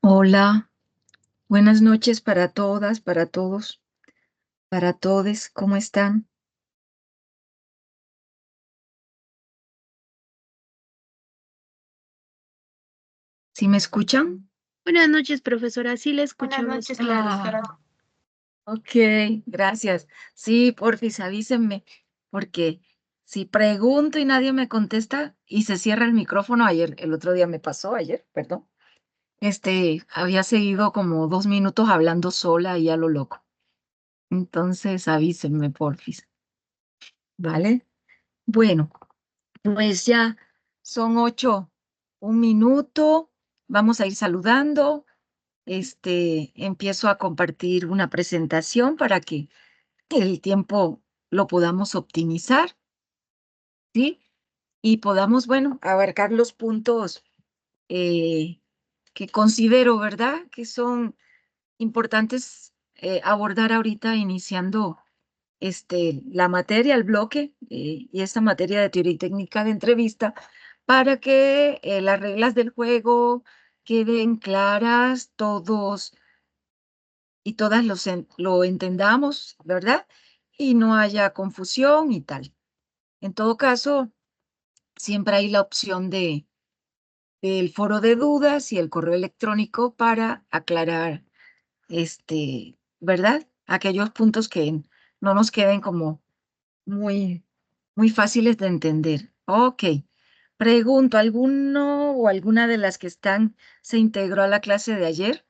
Hola, buenas noches para todas, para todos, para todes, ¿cómo están? ¿Sí me escuchan? Buenas noches, profesora. Sí, le Buenas escuchamos. noches, claro. Ok, gracias. Sí, porfis, avísenme, porque si pregunto y nadie me contesta y se cierra el micrófono, el otro día me pasó, perdón, había seguido como 2 minutos hablando sola y a lo loco. Entonces, avísenme, porfis, ¿vale? Bueno. Pues ya son 8, 1 minuto. Vamos a ir saludando. Empiezo a compartir una presentación para que el tiempo lo podamos optimizar, ¿sí? Y podamos, bueno, abarcar los puntos eh, que considero, ¿verdad? Que son importantes abordar ahorita iniciando la materia, el bloque y esta materia de teoría y técnica de entrevista para que las reglas del juego queden claras, todos y todas lo entendamos, ¿verdad? Y no haya confusión y tal. En todo caso, siempre hay la opción del foro de dudas y el correo electrónico para aclarar, ¿verdad? Aquellos puntos que no nos queden como muy, muy fáciles de entender. Ok. Pregunto, ¿alguno o alguna de las que están se integró a la clase de ayer?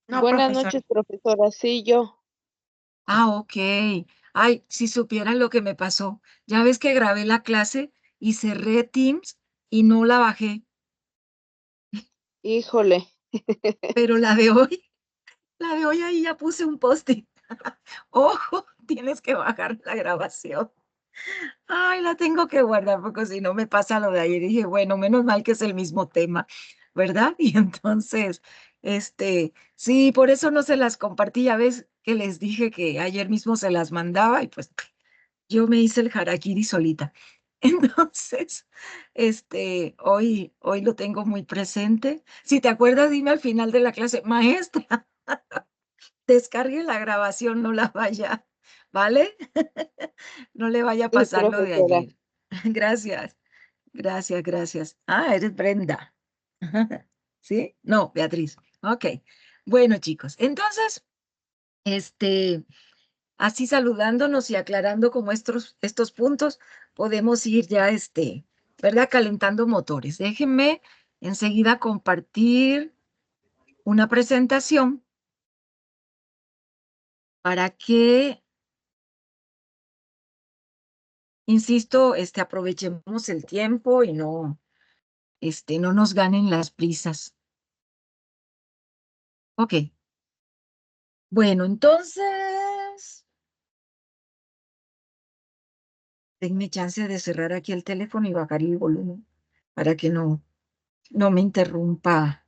No, Buenas profesor. noches, profesora. Sí, yo. Ah, ok. Ay, si supieran lo que me pasó. Ya ves que grabé la clase y cerré Teams y no la bajé, Híjole. pero la de hoy ahí ya puse un post-it. Ojo, tienes que bajar la grabación. Ay, la tengo que guardar porque si no me pasa lo de ayer. Dije, bueno, menos mal que es el mismo tema, ¿verdad? Y entonces, sí, por eso no se las compartí. Ya ves que les dije que ayer mismo se las mandaba y pues yo me hice el harakiri solita. Entonces, hoy lo tengo muy presente. Si te acuerdas, dime al final de la clase, maestra, descargue la grabación, no la vaya, ¿vale? No le vaya a Sí, pasar lo de profesora. ayer. Gracias, gracias, gracias. Ah, eres Brenda. ¿Sí? No, Beatriz. Ok. Bueno, chicos, entonces, este, así saludándonos y aclarando como estos puntos, podemos ir ya, ¿verdad? Calentando motores. Déjenme enseguida compartir una presentación para que, insisto, aprovechemos el tiempo y no nos ganen las prisas. Ok. Bueno, entonces, denme chance de cerrar aquí el teléfono y bajar el volumen para que no me interrumpa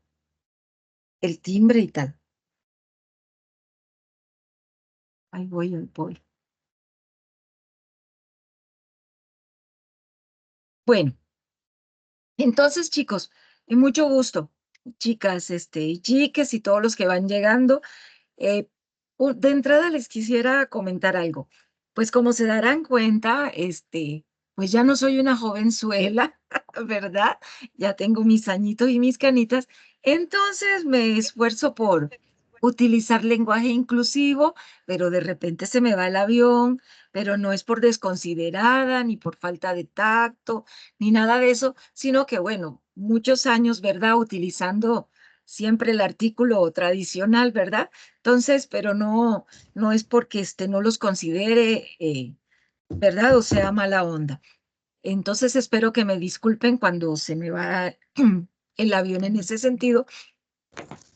el timbre y tal. Ahí voy. Bueno, entonces, chicos, mucho gusto, chicas, y chiques y todos los que van llegando. Eh, de entrada les quisiera comentar algo. Pues como se darán cuenta, pues ya no soy una jovenzuela, ¿verdad? Ya tengo mis añitos y mis canitas. Entonces me esfuerzo por utilizar lenguaje inclusivo, pero de repente se me va el avión, pero no es por desconsiderada, ni por falta de tacto, ni nada de eso, sino que, bueno, muchos años, ¿verdad? Utilizando siempre el artículo tradicional, ¿verdad? Entonces, pero no es porque no los considere, ¿verdad? O sea, mala onda. Entonces, espero que me disculpen cuando se me va el avión en ese sentido.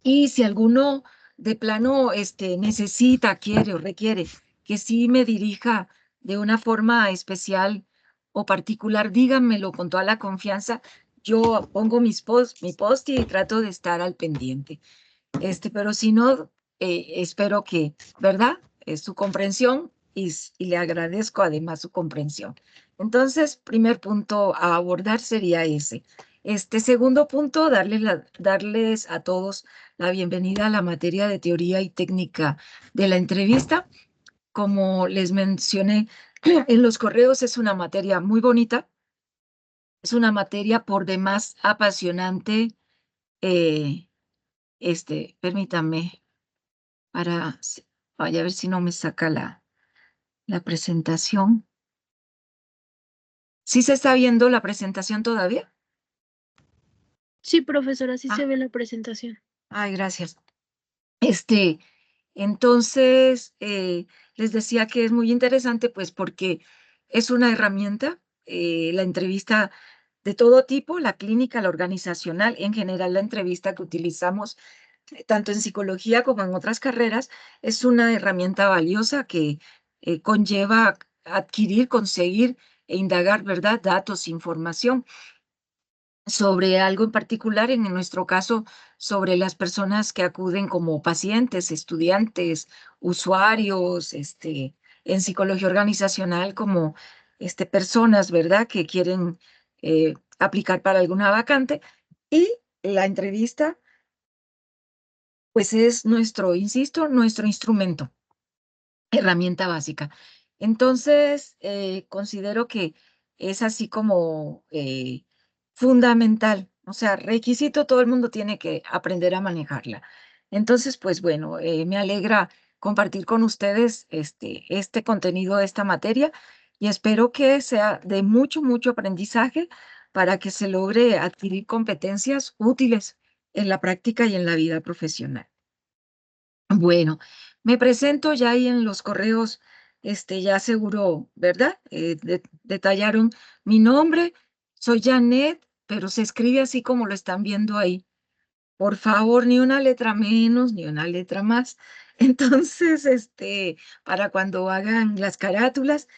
Y si alguno de plano necesita, quiere o requiere que sí me dirija de una forma especial o particular, díganmelo con toda la confianza. Yo pongo mi post y trato de estar al pendiente. Pero si no, espero que, ¿verdad? Su comprensión y le agradezco además su comprensión. Entonces, primer punto a abordar sería ese. Segundo punto, darles a todos la bienvenida a la materia de teoría y técnica de la entrevista. Como les mencioné en los correos, es una materia muy bonita, es una materia por demás apasionante. eh, Permítanme vaya a ver si no me saca la presentación. ¿Sí se está viendo la presentación todavía? Sí, profesora, sí se Ah, ve la presentación. ay, gracias. Este, entonces, les decía que es muy interesante, pues porque es una herramienta, la entrevista de todo tipo, la clínica, la organizacional, en general la entrevista que utilizamos tanto en psicología como en otras carreras, es una herramienta valiosa que conlleva adquirir, conseguir e indagar, ¿verdad? Datos, información sobre algo en particular, en nuestro caso, sobre las personas que acuden como pacientes, estudiantes, usuarios, en psicología organizacional como personas, ¿verdad? Que quieren aplicar para alguna vacante. Y la entrevista, pues es nuestro, insisto, nuestro instrumento, herramienta básica. Entonces, considero que es así como fundamental, o sea, requisito, todo el mundo tiene que aprender a manejarla. Entonces, pues bueno, me alegra compartir con ustedes este contenido de esta materia y espero que sea de mucho, mucho aprendizaje para que se logre adquirir competencias útiles en la práctica y en la vida profesional. Bueno, me presento ya ahí en los correos, ya seguro, ¿verdad? Detallaron mi nombre, soy Janet, pero se escribe así como lo están viendo ahí. Por favor, ni una letra menos, ni una letra más. Entonces, para cuando hagan las carátulas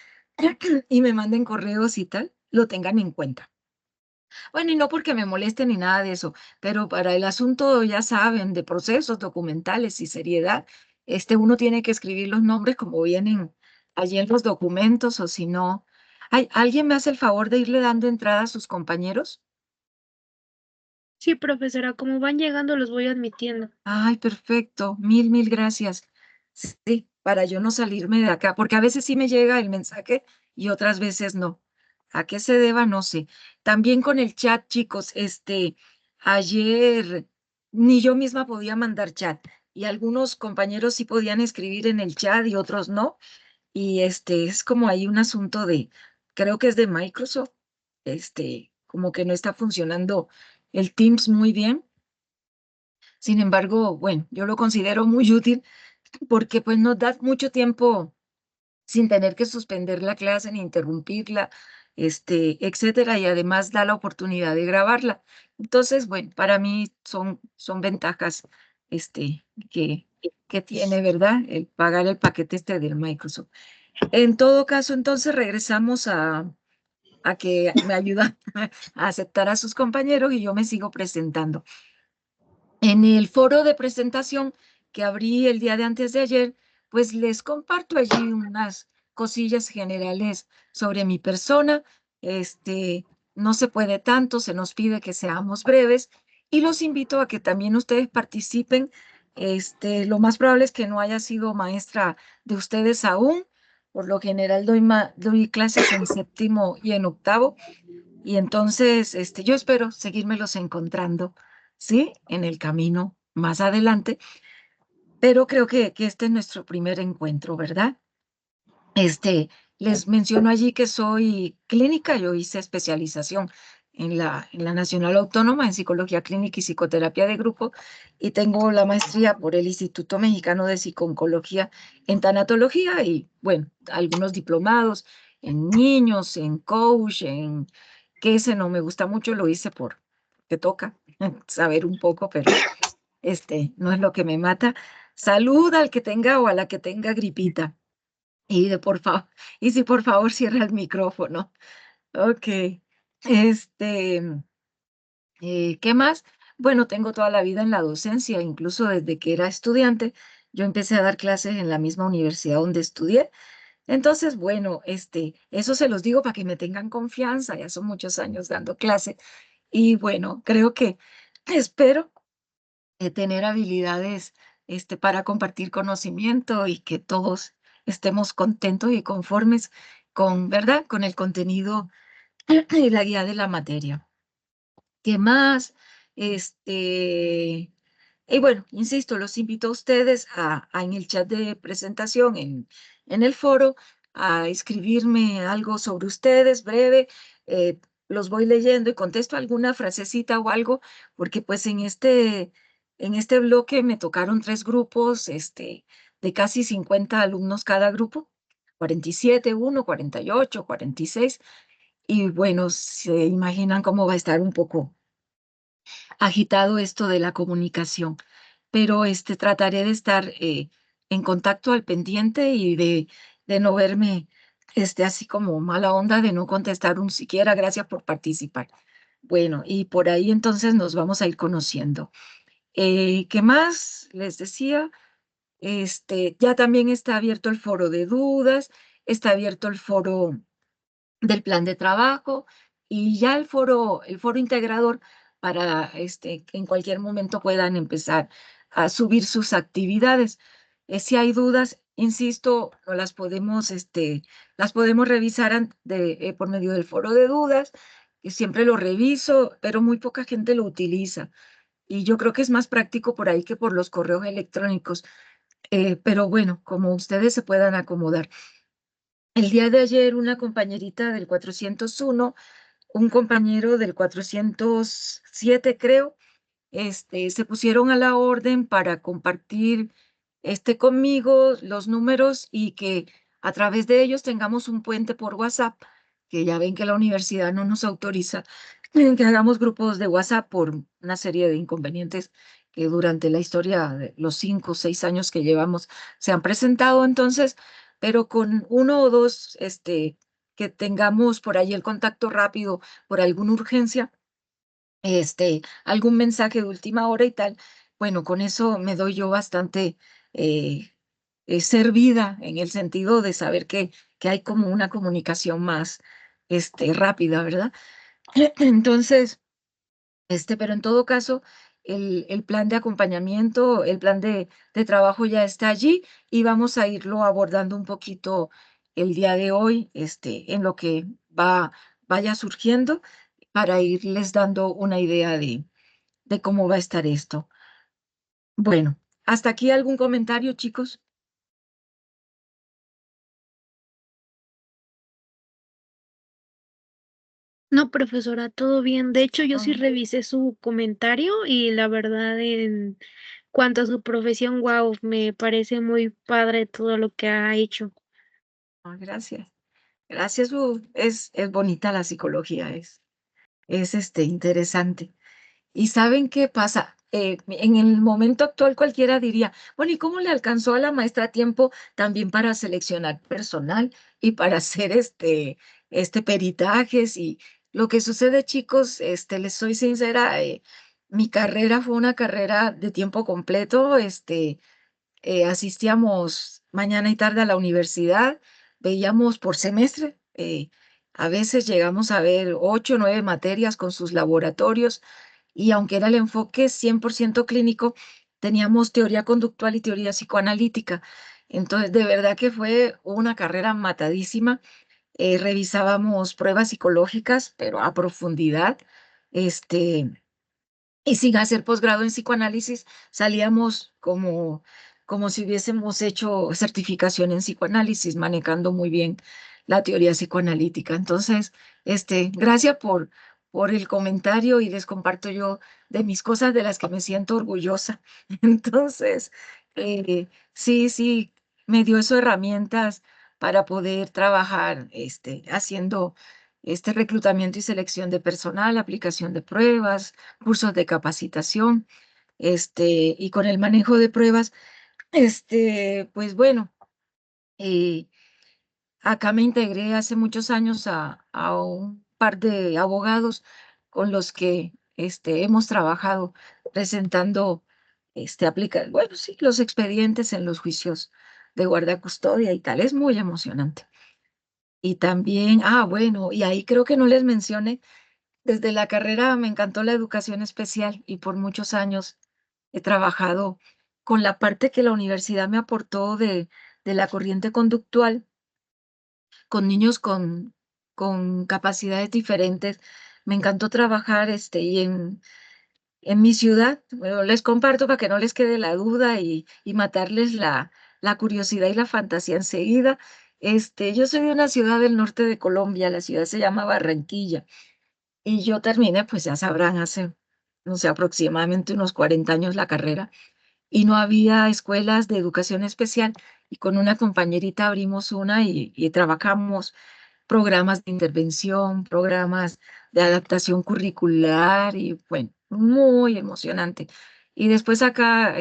y me manden correos y tal, lo tengan en cuenta. Bueno, y no porque me moleste ni nada de eso, pero para el asunto, ya saben, de procesos documentales y seriedad, uno tiene que escribir los nombres como vienen allí en los documentos, o si no. Ay, ¿alguien me hace el favor de irle dando entrada a sus compañeros? Sí, profesora, como van llegando los voy admitiendo. Ay, perfecto. Mil, mil gracias. Sí, para yo no salirme de acá, porque a veces sí me llega el mensaje y otras veces no. ¿A qué se deba? No sé. También con el chat, chicos, ayer ni yo misma podía mandar chat y algunos compañeros sí podían escribir en el chat y otros no. Y es como hay un asunto creo que es de Microsoft, como que no está funcionando el Teams muy bien. Sin embargo, bueno, yo lo considero muy útil porque pues nos da mucho tiempo sin tener que suspender la clase ni interrumpirla, etcétera, y además da la oportunidad de grabarla. Entonces, bueno, para mí son ventajas, que, que tiene, ¿verdad? El pagar el paquete del Microsoft. En todo caso, entonces regresamos a que me ayudan a aceptar a sus compañeros y yo me sigo presentando. En el foro de presentación que abrí el día de antes de ayer, pues les comparto allí unas cosillas generales sobre mi persona. No se puede tanto, se nos pide que seamos breves y los invito a que también ustedes participen. Lo más probable es que no haya sido maestra de ustedes aún. Por lo general doy clases en séptimo y en octavo. Y entonces, yo espero seguírmelos encontrando, ¿sí? En el camino más adelante, pero creo que este es nuestro primer encuentro, ¿verdad? Este, Les menciono allí que soy clínica, yo hice especialización en la Nacional Autónoma en Psicología Clínica y Psicoterapia de Grupo y tengo la maestría por el Instituto Mexicano de Psiconcología en Tanatología y, bueno, algunos diplomados en niños, en coach, que ese no me gusta mucho, lo hice porque toca saber un poco, pero no es lo que me mata. Salud al que tenga o a la que tenga gripita. Por favor, y si por favor cierra el micrófono. Ok. Este, ¿Qué más? Bueno, tengo toda la vida en la docencia, incluso desde que era estudiante. Yo empecé a dar clases en la misma universidad donde estudié Entonces, bueno, eso se los digo para que me tengan confianza, ya son muchos años dando clase y bueno, creo que espero tener habilidades para compartir conocimiento y que todos estemos contentos y conformes con, ¿verdad? Con el contenido y la guía de la materia. ¿Qué más? Y bueno, insisto, los invito a ustedes en el chat de presentación, en el foro, a escribirme algo sobre ustedes, breve. Los voy leyendo y contesto alguna frasecita o algo, porque pues en este bloque me tocaron 3 grupos, de casi 50 alumnos cada grupo, 47 uno, 48, 46. Y bueno, se imaginan cómo va a estar un poco agitado esto de la comunicación, pero trataré de estar en contacto al pendiente y de no verme así como mala onda de no contestar un siquiera gracias por participar. Bueno, y por ahí entonces nos vamos a ir conociendo. ¿Qué más les decía? Ya también está abierto el foro de dudas, está abierto el foro del plan de trabajo y ya el foro integrador para que en cualquier momento puedan empezar a subir sus actividades. Si hay dudas, insisto, no las podemos revisar por medio del foro de dudas, que siempre lo reviso, pero muy poca gente lo utiliza. Y yo creo que es más práctico por ahí que por los correos electrónicos. Pero bueno, como ustedes se puedan acomodar. El día de ayer una compañerita del 401, un compañero del 407, creo, se pusieron a la orden para compartir conmigo los números y que a través de ellos tengamos un puente por WhatsApp, que ya ven que la universidad no nos autoriza que hagamos grupos de WhatsApp por una serie de inconvenientes que durante la historia de los 5 o 6 años que llevamos se han presentado. Entonces, pero con uno o dos, que tengamos por ahí el contacto rápido por alguna urgencia, algún mensaje de última hora y tal, bueno, con eso me doy yo bastante eh, servida en el sentido de saber que hay como una comunicación más rápida, ¿verdad? Entonces, pero en todo caso, el plan de acompañamiento, el plan de trabajo ya está allí y vamos a irlo abordando un poquito el día de hoy, en lo que vaya surgiendo para irles dando una idea de cómo va a estar esto. Bueno, hasta aquí algún comentario, chicos. No, profesora, todo bien. De hecho, yo sí Ah, revisé su comentario y la verdad, en cuanto a su profesión, wow, me parece muy padre todo lo que ha hecho. gracias. Gracias, es bonita la psicología, es interesante. ¿Y saben qué pasa? En el momento actual cualquiera diría, bueno, ¿y cómo le alcanzó a la maestra tiempo también para seleccionar personal y para hacer peritajes? Y lo que sucede, chicos, les soy sincera, mi carrera fue una carrera de tiempo completo. Asistíamos mañana y tarde a la universidad, veíamos por semestre, a veces llegamos a ver 8 o 9 materias con sus laboratorios y aunque era el enfoque 100% clínico, teníamos teoría conductual y teoría psicoanalítica. Entonces, de verdad que fue una carrera matadísima. Revisábamos pruebas psicológicas, pero a profundidad. Este, y sin hacer posgrado en psicoanálisis, salíamos como si hubiésemos hecho certificación en psicoanálisis, manejando muy bien la teoría psicoanalítica. Entonces, gracias por el comentario y les comparto yo de mis cosas de las que me siento orgullosa. Entonces, sí, sí, me dio eso herramientas para poder trabajar haciendo este reclutamiento y selección de personal, aplicación de pruebas, cursos de capacitación, y con el manejo de pruebas, pues bueno, eh, acá me integré hace muchos años a un par de abogados con los que hemos trabajado presentando, bueno, sí, los expedientes en los juicios de guardacustodia y tal. Es muy emocionante. Y también, bueno, y ahí creo que no les mencioné, desde la carrera me encantó la educación especial y por muchos años he trabajado con la parte que la universidad me aportó de la corriente conductual, con niños con capacidades diferentes. Me encantó trabajar y en mi ciudad. Bueno, les comparto para que no les quede la duda y matarles la curiosidad y la fantasía enseguida. Yo soy de una ciudad del norte de Colombia, la ciudad se llama Barranquilla. Y yo terminé, pues ya sabrán, hace, no sé, aproximadamente unos 40 años la carrera, y no había escuelas de educación especial, y con una compañerita abrimos una y trabajamos programas de intervención, programas de adaptación curricular, y bueno, muy emocionante. Y después acá,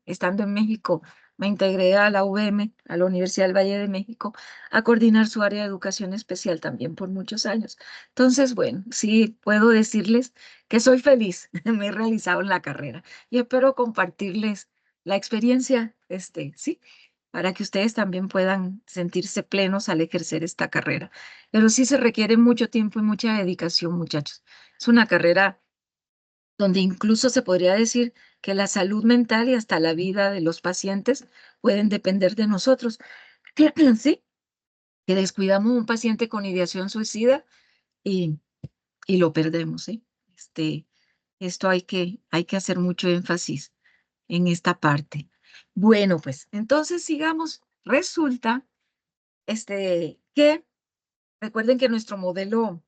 estando en México, me integré a la UVM, a la Universidad del Valle de México, a coordinar su área de educación especial también por muchos años. Entonces, bueno, sí puedo decirles que soy feliz, me he realizado en la carrera y espero compartirles la experiencia, sí, para que ustedes también puedan sentirse plenos al ejercer esta carrera. Pero sí se requiere mucho tiempo y mucha dedicación, muchachos. Es una carrera donde incluso se podría decir que la salud mental y hasta la vida de los pacientes pueden depender de nosotros. Sí, que descuidamos un paciente con ideación suicida y, y lo perdemos, ¿sí? Esto hay que hacer mucho énfasis en esta parte. Bueno, pues entonces sigamos. Resulta que recuerden que nuestro modelo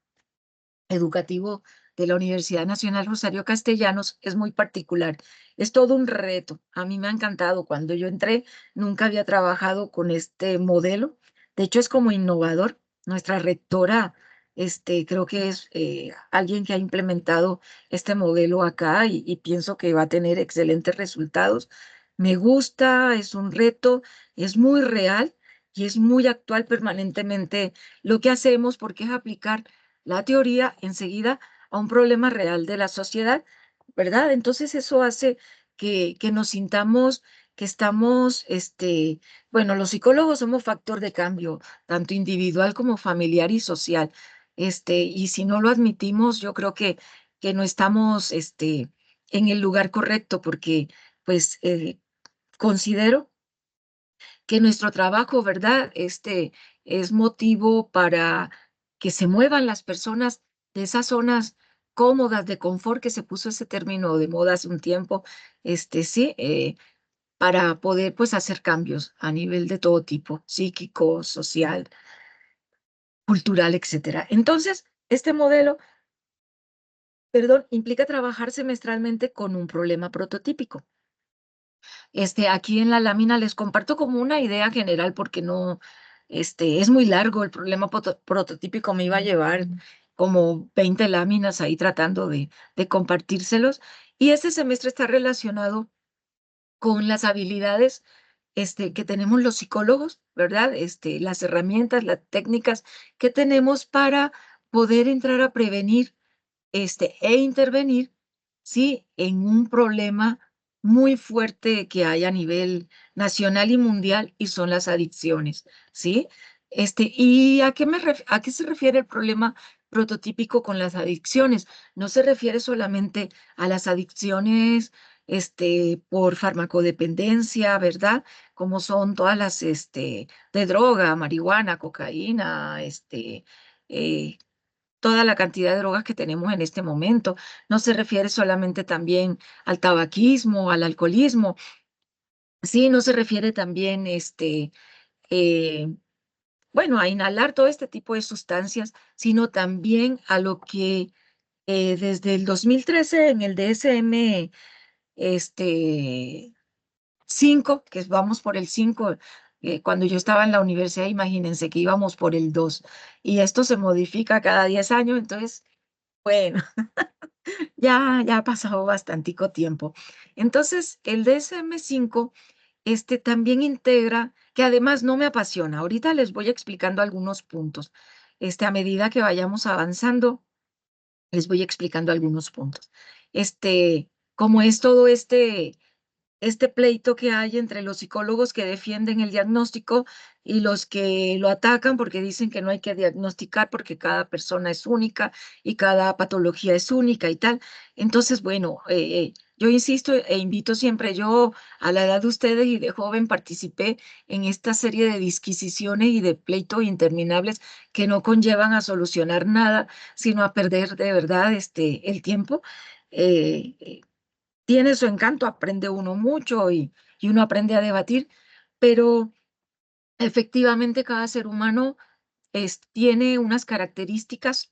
educativo de la Universidad Nacional Rosario Castellanos es muy particular. Es todo un reto. A mí me ha encantado. Cuando yo entré, nunca había trabajado con este modelo. De hecho, es como innovador. Nuestra rectora, creo que es alguien que ha implementado este modelo acá y pienso que va a tener excelentes resultados. Me gusta, es un reto, es muy real y es muy actual permanentemente lo que hacemos porque es aplicar la teoría enseguida a un problema real de la sociedad, ¿verdad? Entonces eso hace que nos sintamos que estamos, bueno, los psicólogos somos factor de cambio, tanto individual como familiar y social, y si no lo admitimos, yo creo que no estamos, en el lugar correcto, porque, pues, considero que nuestro trabajo, ¿verdad? Es motivo para que se muevan las personas de esas zonas cómodas de confort, que se puso ese término de moda hace un tiempo, sí, para poder pues hacer cambios a nivel de todo tipo, psíquico, social, cultural, etcétera. Entonces, este modelo, perdón, implica trabajar semestralmente con un problema prototípico. Aquí en la lámina les comparto como una idea general porque no, es muy largo. El problema prototípico me iba a llevar como 20 láminas ahí tratando de compartírselos. Y este semestre está relacionado con las habilidades, que tenemos los psicólogos, ¿verdad? Las herramientas, las técnicas que tenemos para poder entrar a prevenir e intervenir, ¿sí? En un problema muy fuerte que hay a nivel nacional y mundial y son las adicciones, ¿sí? ¿Y a qué se refiere el problema prototípico con las adicciones? No se refiere solamente a las adicciones, por farmacodependencia, ¿verdad? Como son todas las, de droga, marihuana, cocaína, eh, toda la cantidad de drogas que tenemos en este momento. No se refiere solamente también al tabaquismo, al alcoholismo. Sí, no se refiere también, eh, bueno, a inhalar todo este tipo de sustancias, sino también a lo que desde el 2013 en el DSM, este, 5, que vamos por el 5, cuando yo estaba en la universidad, imagínense que íbamos por el 2, y esto se modifica cada 10 años, entonces, bueno, ya ha pasado bastantico tiempo. Entonces, el DSM-5, también integra, que además no me apasiona. Ahorita les voy explicando algunos puntos. A medida que vayamos avanzando, les voy explicando algunos puntos. Como es todo este pleito que hay entre los psicólogos que defienden el diagnóstico y los que lo atacan porque dicen que no hay que diagnosticar porque cada persona es única y cada patología es única y tal. Entonces, bueno, yo insisto e invito siempre, yo a la edad de ustedes y de joven participé en esta serie de disquisiciones y de pleitos interminables que no conllevan a solucionar nada, sino a perder de verdad el tiempo. Eh, Tiene su encanto, aprende uno mucho y uno aprende a debatir, pero efectivamente cada ser humano tiene unas características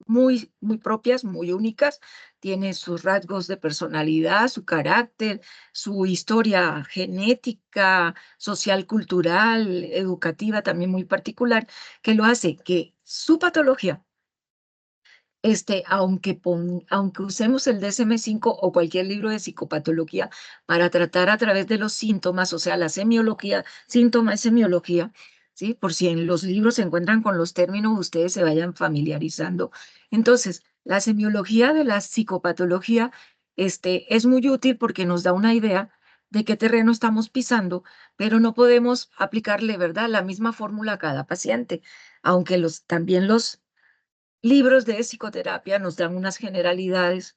muy propias, muy únicas, tiene sus rasgos de personalidad, su carácter, su historia genética, social, cultural, educativa también muy particular, que lo hace que su patología aunque usemos el DSM-5 o cualquier libro de psicopatología para tratar a través de los síntomas, o sea, la semiología, síntoma es semiología, ¿sí? Por si en los libros se encuentran con los términos, ustedes se vayan familiarizando. Entonces, la semiología de la psicopatología, es muy útil porque nos da una idea de qué terreno estamos pisando, pero no podemos aplicarle, ¿verdad?, la misma fórmula a cada paciente, aunque también los libros de psicoterapia nos dan unas generalidades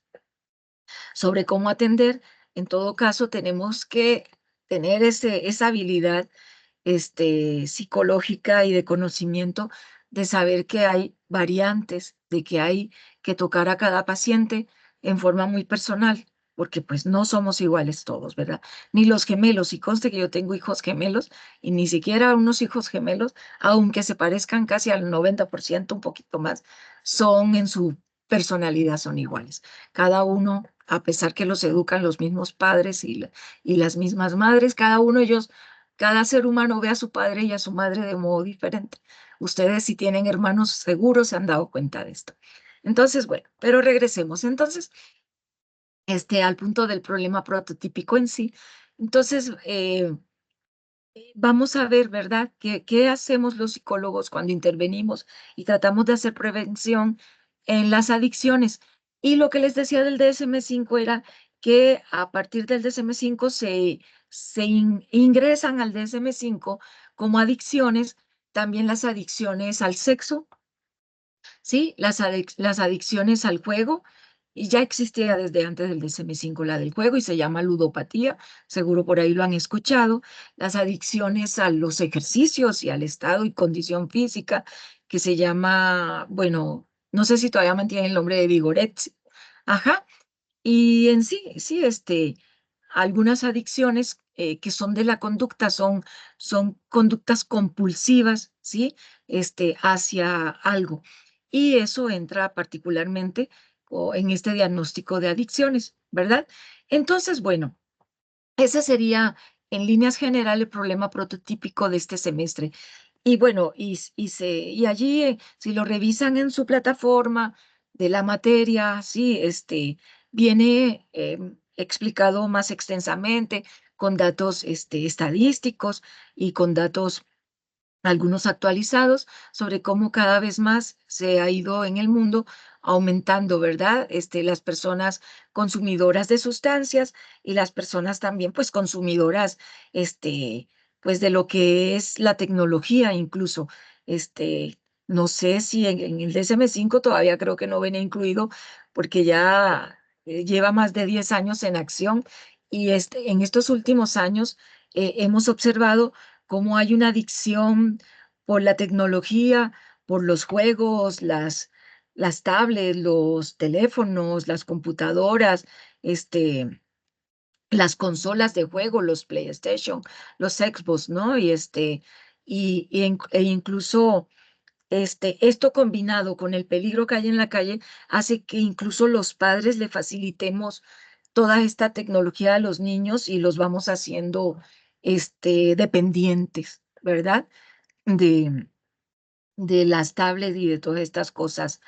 sobre cómo atender. En todo caso, tenemos que tener esa habilidad psicológica y de conocimiento de saber que hay variantes, de que hay que tocar a cada paciente en forma muy personal, porque pues no somos iguales todos, ¿verdad? Ni los gemelos, y conste que yo tengo hijos gemelos, y ni siquiera unos hijos gemelos, aunque se parezcan casi al 90%, un poquito más, son en su personalidad, son iguales. Cada uno, a pesar que los educan los mismos padres y las mismas madres, cada ser humano ve a su padre y a su madre de modo diferente. Ustedes, si tienen hermanos, seguros se han dado cuenta de esto. Entonces, bueno, pero regresemos entonces al punto del problema prototípico en sí. Entonces, vamos a ver, ¿verdad? ¿Qué hacemos los psicólogos cuando intervenimos y tratamos de hacer prevención en las adicciones? Y lo que les decía del DSM-5 era que a partir del DSM-5 se ingresan al DSM-5 como adicciones, también las adicciones al sexo, ¿sí? Las adicciones al juego, y ya existía desde antes del DSM-5 la del juego y se llama ludopatía, seguro por ahí lo han escuchado. Las adicciones a los ejercicios y al estado y condición física, que se llama, bueno, no sé si todavía mantiene el nombre de vigorexia. Ajá, y en sí, sí, algunas adicciones que son de la conducta son conductas compulsivas, ¿sí? Hacia algo. Y eso entra particularmente en este diagnóstico de adicciones, ¿verdad? Entonces, bueno, ese sería en líneas generales el problema prototípico de este semestre. Y bueno, y allí, si lo revisan en su plataforma de la materia, sí, viene explicado más extensamente con datos estadísticos y con datos algunos actualizados sobre cómo cada vez más se ha ido en el mundo aumentando, ¿verdad? Las personas consumidoras de sustancias y las personas también, pues, consumidoras, pues, de lo que es la tecnología incluso. No sé si en el DSM-5 todavía creo que no viene incluido porque ya lleva más de 10 años en acción y en estos últimos años hemos observado cómo hay una adicción por la tecnología, por los juegos, las tablets, los teléfonos, las computadoras, las consolas de juego, los PlayStation, los Xbox, ¿no? E incluso esto combinado con el peligro que hay en la calle hace que incluso los padres le facilitemos toda esta tecnología a los niños y los vamos haciendo dependientes, ¿verdad? De, de las tablets y de todas estas cosas,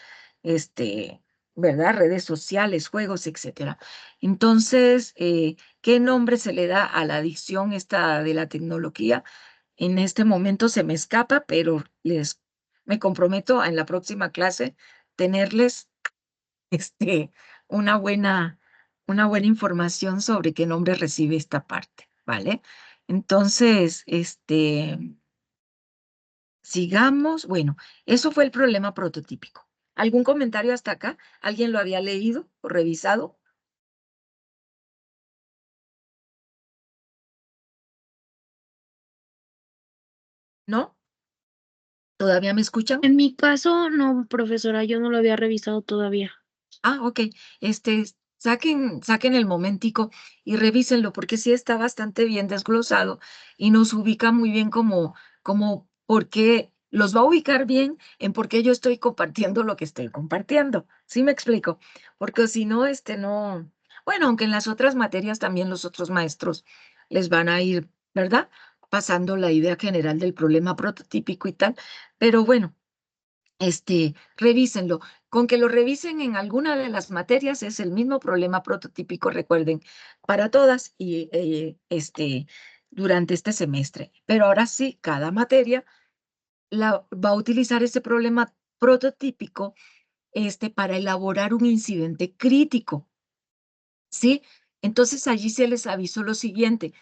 este, ¿verdad? Redes sociales, juegos, etcétera. Entonces, ¿qué nombre se le da a la adicción esta de la tecnología? En este momento se me escapa, pero me comprometo a en la próxima clase tenerles este, una buena, una buena información sobre qué nombre recibe esta parte, ¿vale? Entonces, sigamos. Bueno, eso fue el problema prototípico. ¿Algún comentario hasta acá? ¿Alguien lo había leído o revisado? ¿No? ¿Todavía me escuchan? En mi caso, no, profesora, yo no lo había revisado todavía. Ah, ok. Saquen el momentico y revísenlo, porque sí está bastante bien desglosado y nos ubica muy bien como porque los va a ubicar bien en por qué yo estoy compartiendo lo que estoy compartiendo. ¿Sí me explico? Porque si no, no. Bueno, aunque en las otras materias también los otros maestros les van a ir, ¿verdad? Pasando la idea general del problema prototípico y tal. Pero bueno, revísenlo. Con que lo revisen en alguna de las materias es el mismo problema prototípico, recuerden, para todas y durante este semestre. Pero ahora sí, cada materia va a utilizar ese problema prototípico para elaborar un incidente crítico, ¿sí? Entonces allí se les avisó lo siguiente.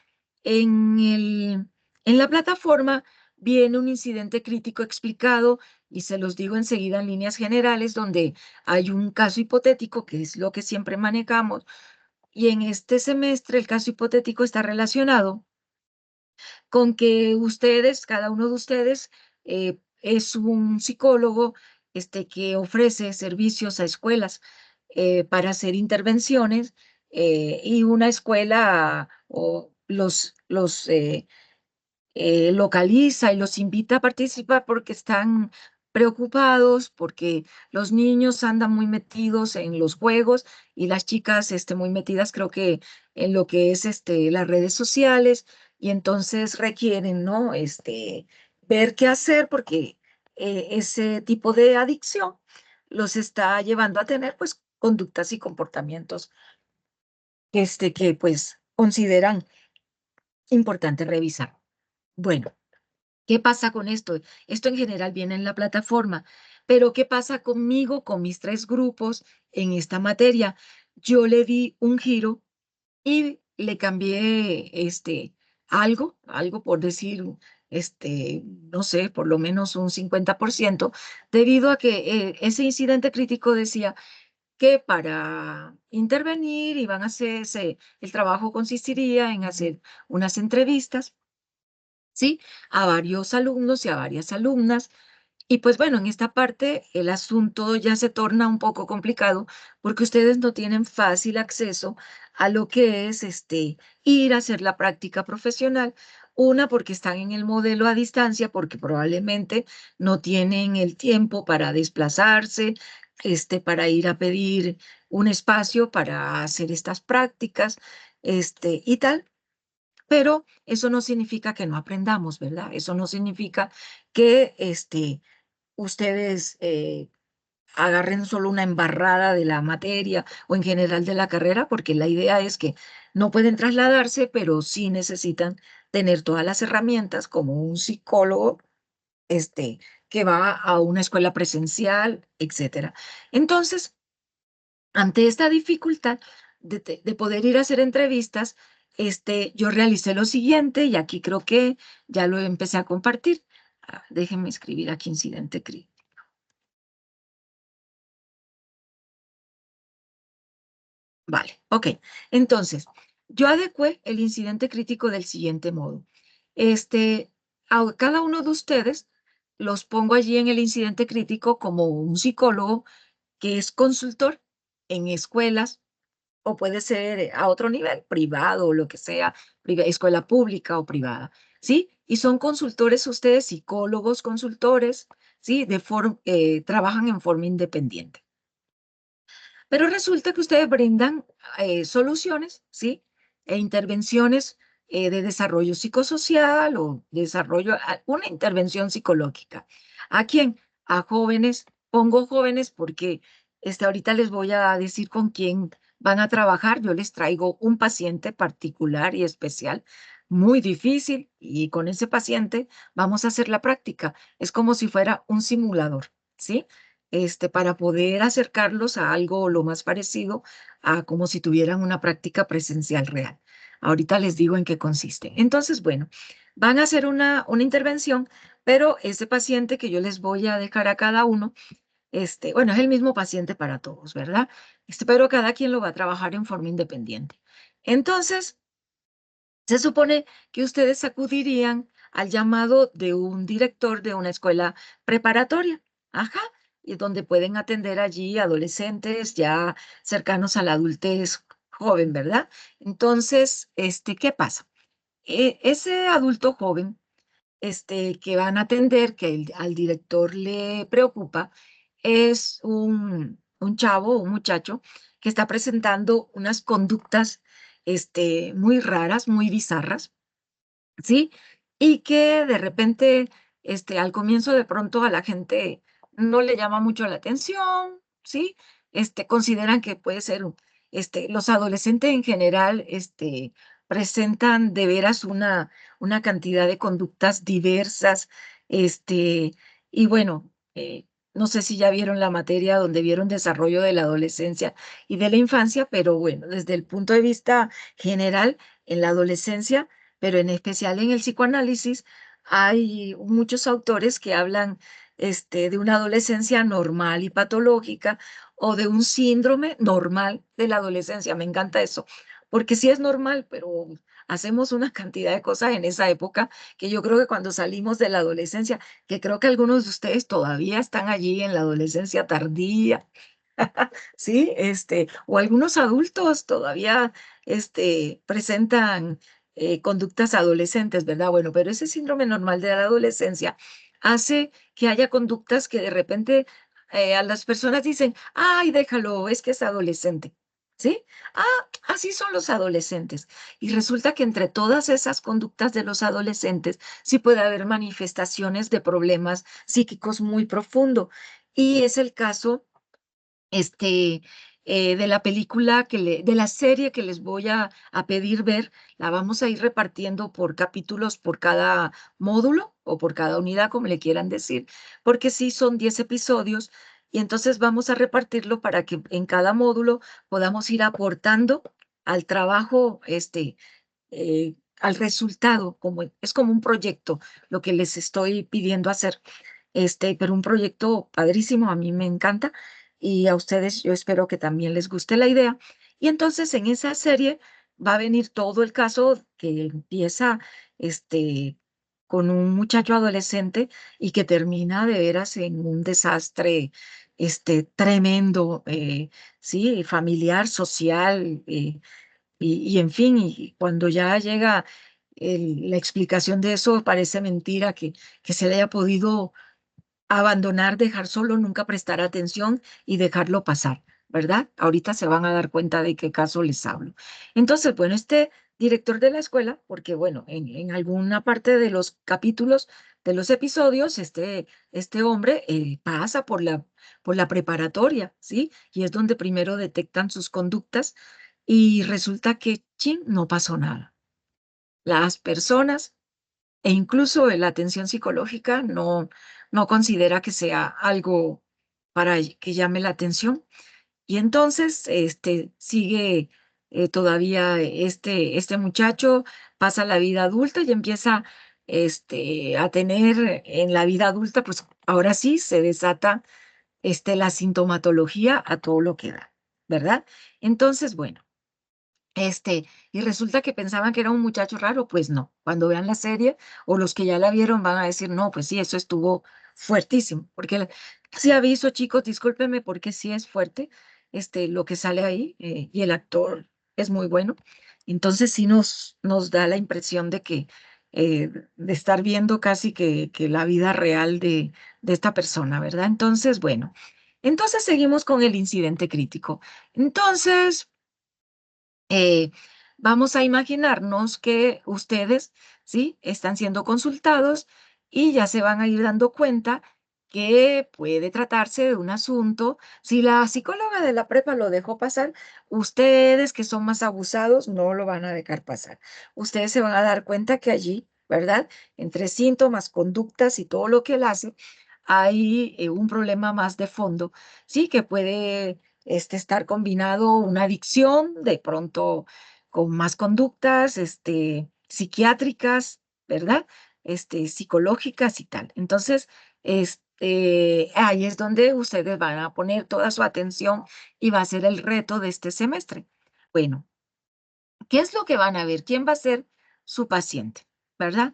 En la plataforma viene un incidente crítico explicado y se los digo enseguida en líneas generales, donde hay un caso hipotético, que es lo que siempre manejamos, y en este semestre el caso hipotético está relacionado con que ustedes, cada uno de ustedes, es un psicólogo que ofrece servicios a escuelas para hacer intervenciones y una escuela o los localiza y los invita a participar porque están preocupados, porque los niños andan muy metidos en los juegos y las chicas muy metidas creo que en lo que es las redes sociales y entonces requieren, ¿no? Ver qué hacer porque ese tipo de adicción los está llevando a tener pues conductas y comportamientos que pues consideran importante revisar. Bueno. ¿Qué pasa con esto? Esto en general viene en la plataforma, pero ¿qué pasa conmigo, con mis 3 grupos en esta materia? Yo le di un giro y le cambié algo por decir, no sé, por lo menos un 50%, debido a que ese incidente crítico decía que para intervenir iban a hacerse, el trabajo consistiría en hacer unas entrevistas, ¿sí? A varios alumnos y a varias alumnas. Y pues bueno, en esta parte el asunto ya se torna un poco complicado porque ustedes no tienen fácil acceso a lo que es ir a hacer la práctica profesional. Una, porque están en el modelo a distancia, porque probablemente no tienen el tiempo para desplazarse, para ir a pedir un espacio para hacer estas prácticas, y tal. Pero eso no significa que no aprendamos, ¿verdad? Eso no significa que ustedes agarren solo una embarrada de la materia o en general de la carrera, porque la idea es que no pueden trasladarse, pero sí necesitan tener todas las herramientas como un psicólogo que va a una escuela presencial, etcétera. Entonces, ante esta dificultad de poder ir a hacer entrevistas, yo realicé lo siguiente y aquí creo que ya lo empecé a compartir. Déjenme escribir aquí incidente crítico. Vale, ok. Entonces, yo adecué el incidente crítico del siguiente modo. A cada uno de ustedes los pongo allí en el incidente crítico como un psicólogo que es consultor en escuelas o puede ser a otro nivel, privado o lo que sea, escuela pública o privada, ¿sí? Y son consultores ustedes, psicólogos consultores, ¿sí? Trabajan en forma independiente. Pero resulta que ustedes brindan soluciones, ¿sí? E intervenciones de desarrollo psicosocial o una intervención psicológica. ¿A quién? A jóvenes. Pongo jóvenes porque ahorita les voy a decir con quién van a trabajar. Yo les traigo un paciente particular y especial, muy difícil, y con ese paciente vamos a hacer la práctica. Es como si fuera un simulador, ¿sí? Para poder acercarlos a algo lo más parecido como si tuvieran una práctica presencial real. Ahorita les digo en qué consiste. Entonces, bueno, van a hacer una intervención, pero ese paciente que yo les voy a dejar a cada uno, bueno, es el mismo paciente para todos, ¿verdad? Pero cada quien lo va a trabajar en forma independiente. Entonces, se supone que ustedes acudirían al llamado de un director de una escuela preparatoria, ajá, y donde pueden atender allí adolescentes ya cercanos a la adultez joven, ¿verdad? Entonces, ¿qué pasa? Ese adulto joven, que van a atender, que al director le preocupa, es un chavo, un muchacho, que está presentando unas conductas, muy raras, muy bizarras, ¿sí? Y que de repente, al comienzo de pronto a la gente no le llama mucho la atención, ¿sí? Consideran que puede ser, los adolescentes en general, presentan de veras una cantidad de conductas diversas, y bueno, no sé si ya vieron la materia donde vieron desarrollo de la adolescencia y de la infancia, pero bueno, desde el punto de vista general, en la adolescencia, pero en especial en el psicoanálisis, hay muchos autores que hablan, de una adolescencia normal y patológica o de un síndrome normal de la adolescencia. Me encanta eso, porque sí es normal, pero hacemos una cantidad de cosas en esa época que yo creo que cuando salimos de la adolescencia, que creo que algunos de ustedes todavía están allí en la adolescencia tardía, ¿sí? O algunos adultos todavía, presentan conductas adolescentes, ¿verdad? Bueno, pero ese síndrome normal de la adolescencia hace que haya conductas que de repente a las personas dicen, ay, déjalo, es que es adolescente, ¿sí? Así son los adolescentes. Y resulta que entre todas esas conductas de los adolescentes sí puede haber manifestaciones de problemas psíquicos muy profundos. Y es el caso de la película de la serie que les voy a pedir ver, la vamos a ir repartiendo por capítulos, por cada módulo o por cada unidad, como le quieran decir, porque sí son 10 episodios y entonces vamos a repartirlo para que en cada módulo podamos ir aportando al trabajo, al resultado, es como un proyecto lo que les estoy pidiendo hacer, pero un proyecto padrísimo, a mí me encanta y a ustedes yo espero que también les guste la idea. Y entonces en esa serie va a venir todo el caso que empieza, este, con un muchacho adolescente y que termina de veras en un desastre, tremendo, sí, familiar, social, y en fin, y cuando ya llega la explicación de eso, parece mentira que se le haya podido abandonar, dejar solo, nunca prestar atención y dejarlo pasar, ¿verdad? Ahorita se van a dar cuenta de qué caso les hablo. Entonces, bueno, este director de la escuela, porque bueno, en alguna parte de los capítulos, de los episodios, este hombre pasa por la preparatoria, ¿sí? Y es donde primero detectan sus conductas y resulta que, chin, no pasó nada. Las personas e incluso la atención psicológica no considera que sea algo para que llame la atención. Y entonces, sigue todavía este muchacho, pasa la vida adulta y empieza, a tener en la vida adulta, pues ahora sí se desata, la sintomatología a todo lo que da, ¿verdad? Entonces, bueno. Y resulta que pensaban que era un muchacho raro, pues no. Cuando vean la serie o los que ya la vieron van a decir, no, pues sí, eso estuvo fuertísimo. Porque sí aviso, chicos, discúlpenme porque sí es fuerte, lo que sale ahí y el actor es muy bueno. Entonces sí nos da la impresión de que, de estar viendo casi que la vida real de esta persona, ¿verdad? Entonces, bueno, entonces seguimos con el incidente crítico. Entonces, eh, vamos a imaginarnos que ustedes, ¿sí? Están siendo consultados y ya se van a ir dando cuenta que puede tratarse de un asunto. Si la psicóloga de la prepa lo dejó pasar, ustedes que son más abusados no lo van a dejar pasar. Ustedes se van a dar cuenta que allí, ¿verdad? Entre síntomas, conductas y todo lo que él hace, hay un problema más de fondo, ¿sí? Que puede estar combinado una adicción, de pronto con más conductas, psiquiátricas, ¿verdad? Psicológicas y tal. Entonces, ahí es donde ustedes van a poner toda su atención y va a ser el reto de este semestre. Bueno, ¿qué es lo que van a ver? ¿Quién va a ser su paciente? ¿Verdad?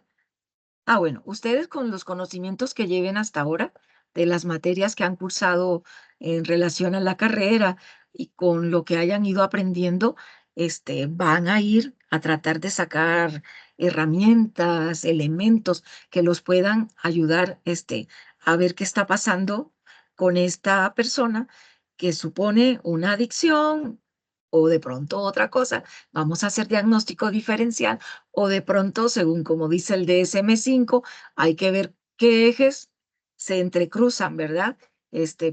Bueno, ustedes con los conocimientos que lleven hasta ahora de las materias que han cursado en relación a la carrera y con lo que hayan ido aprendiendo, van a ir a tratar de sacar herramientas, elementos que los puedan ayudar, a ver qué está pasando con esta persona que supone una adicción o de pronto otra cosa. Vamos a hacer diagnóstico diferencial o de pronto, según como dice el DSM-5, hay que ver qué ejes se entrecruzan, ¿verdad?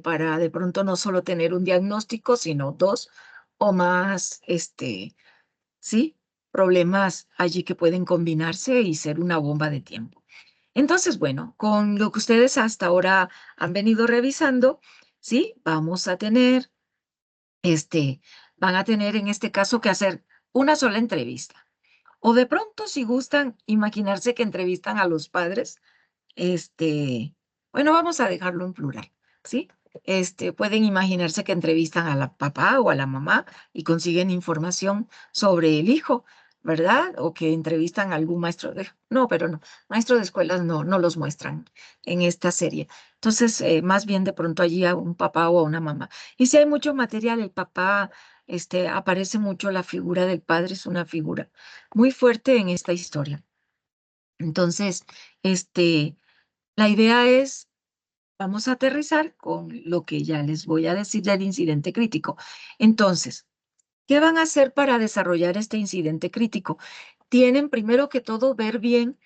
Para de pronto no solo tener un diagnóstico, sino dos o más, sí, problemas allí que pueden combinarse y ser una bomba de tiempo. Entonces, bueno, con lo que ustedes hasta ahora han venido revisando, sí, vamos a tener, van a tener en este caso que hacer una sola entrevista. O de pronto, si gustan imaginarse que entrevistan a los padres, bueno, vamos a dejarlo en plural, ¿sí? Pueden imaginarse que entrevistan a la papá o a la mamá y consiguen información sobre el hijo, ¿verdad? O que entrevistan a algún maestro no, pero no, maestro de escuelas no los muestran en esta serie. Entonces, más bien de pronto allí a un papá o a una mamá. Y si hay mucho material, el papá, aparece mucho la figura del padre, es una figura muy fuerte en esta historia. Entonces, la idea es, vamos a aterrizar con lo que ya les voy a decir del incidente crítico. Entonces, ¿qué van a hacer para desarrollar este incidente crítico? Tienen primero que todo ver bien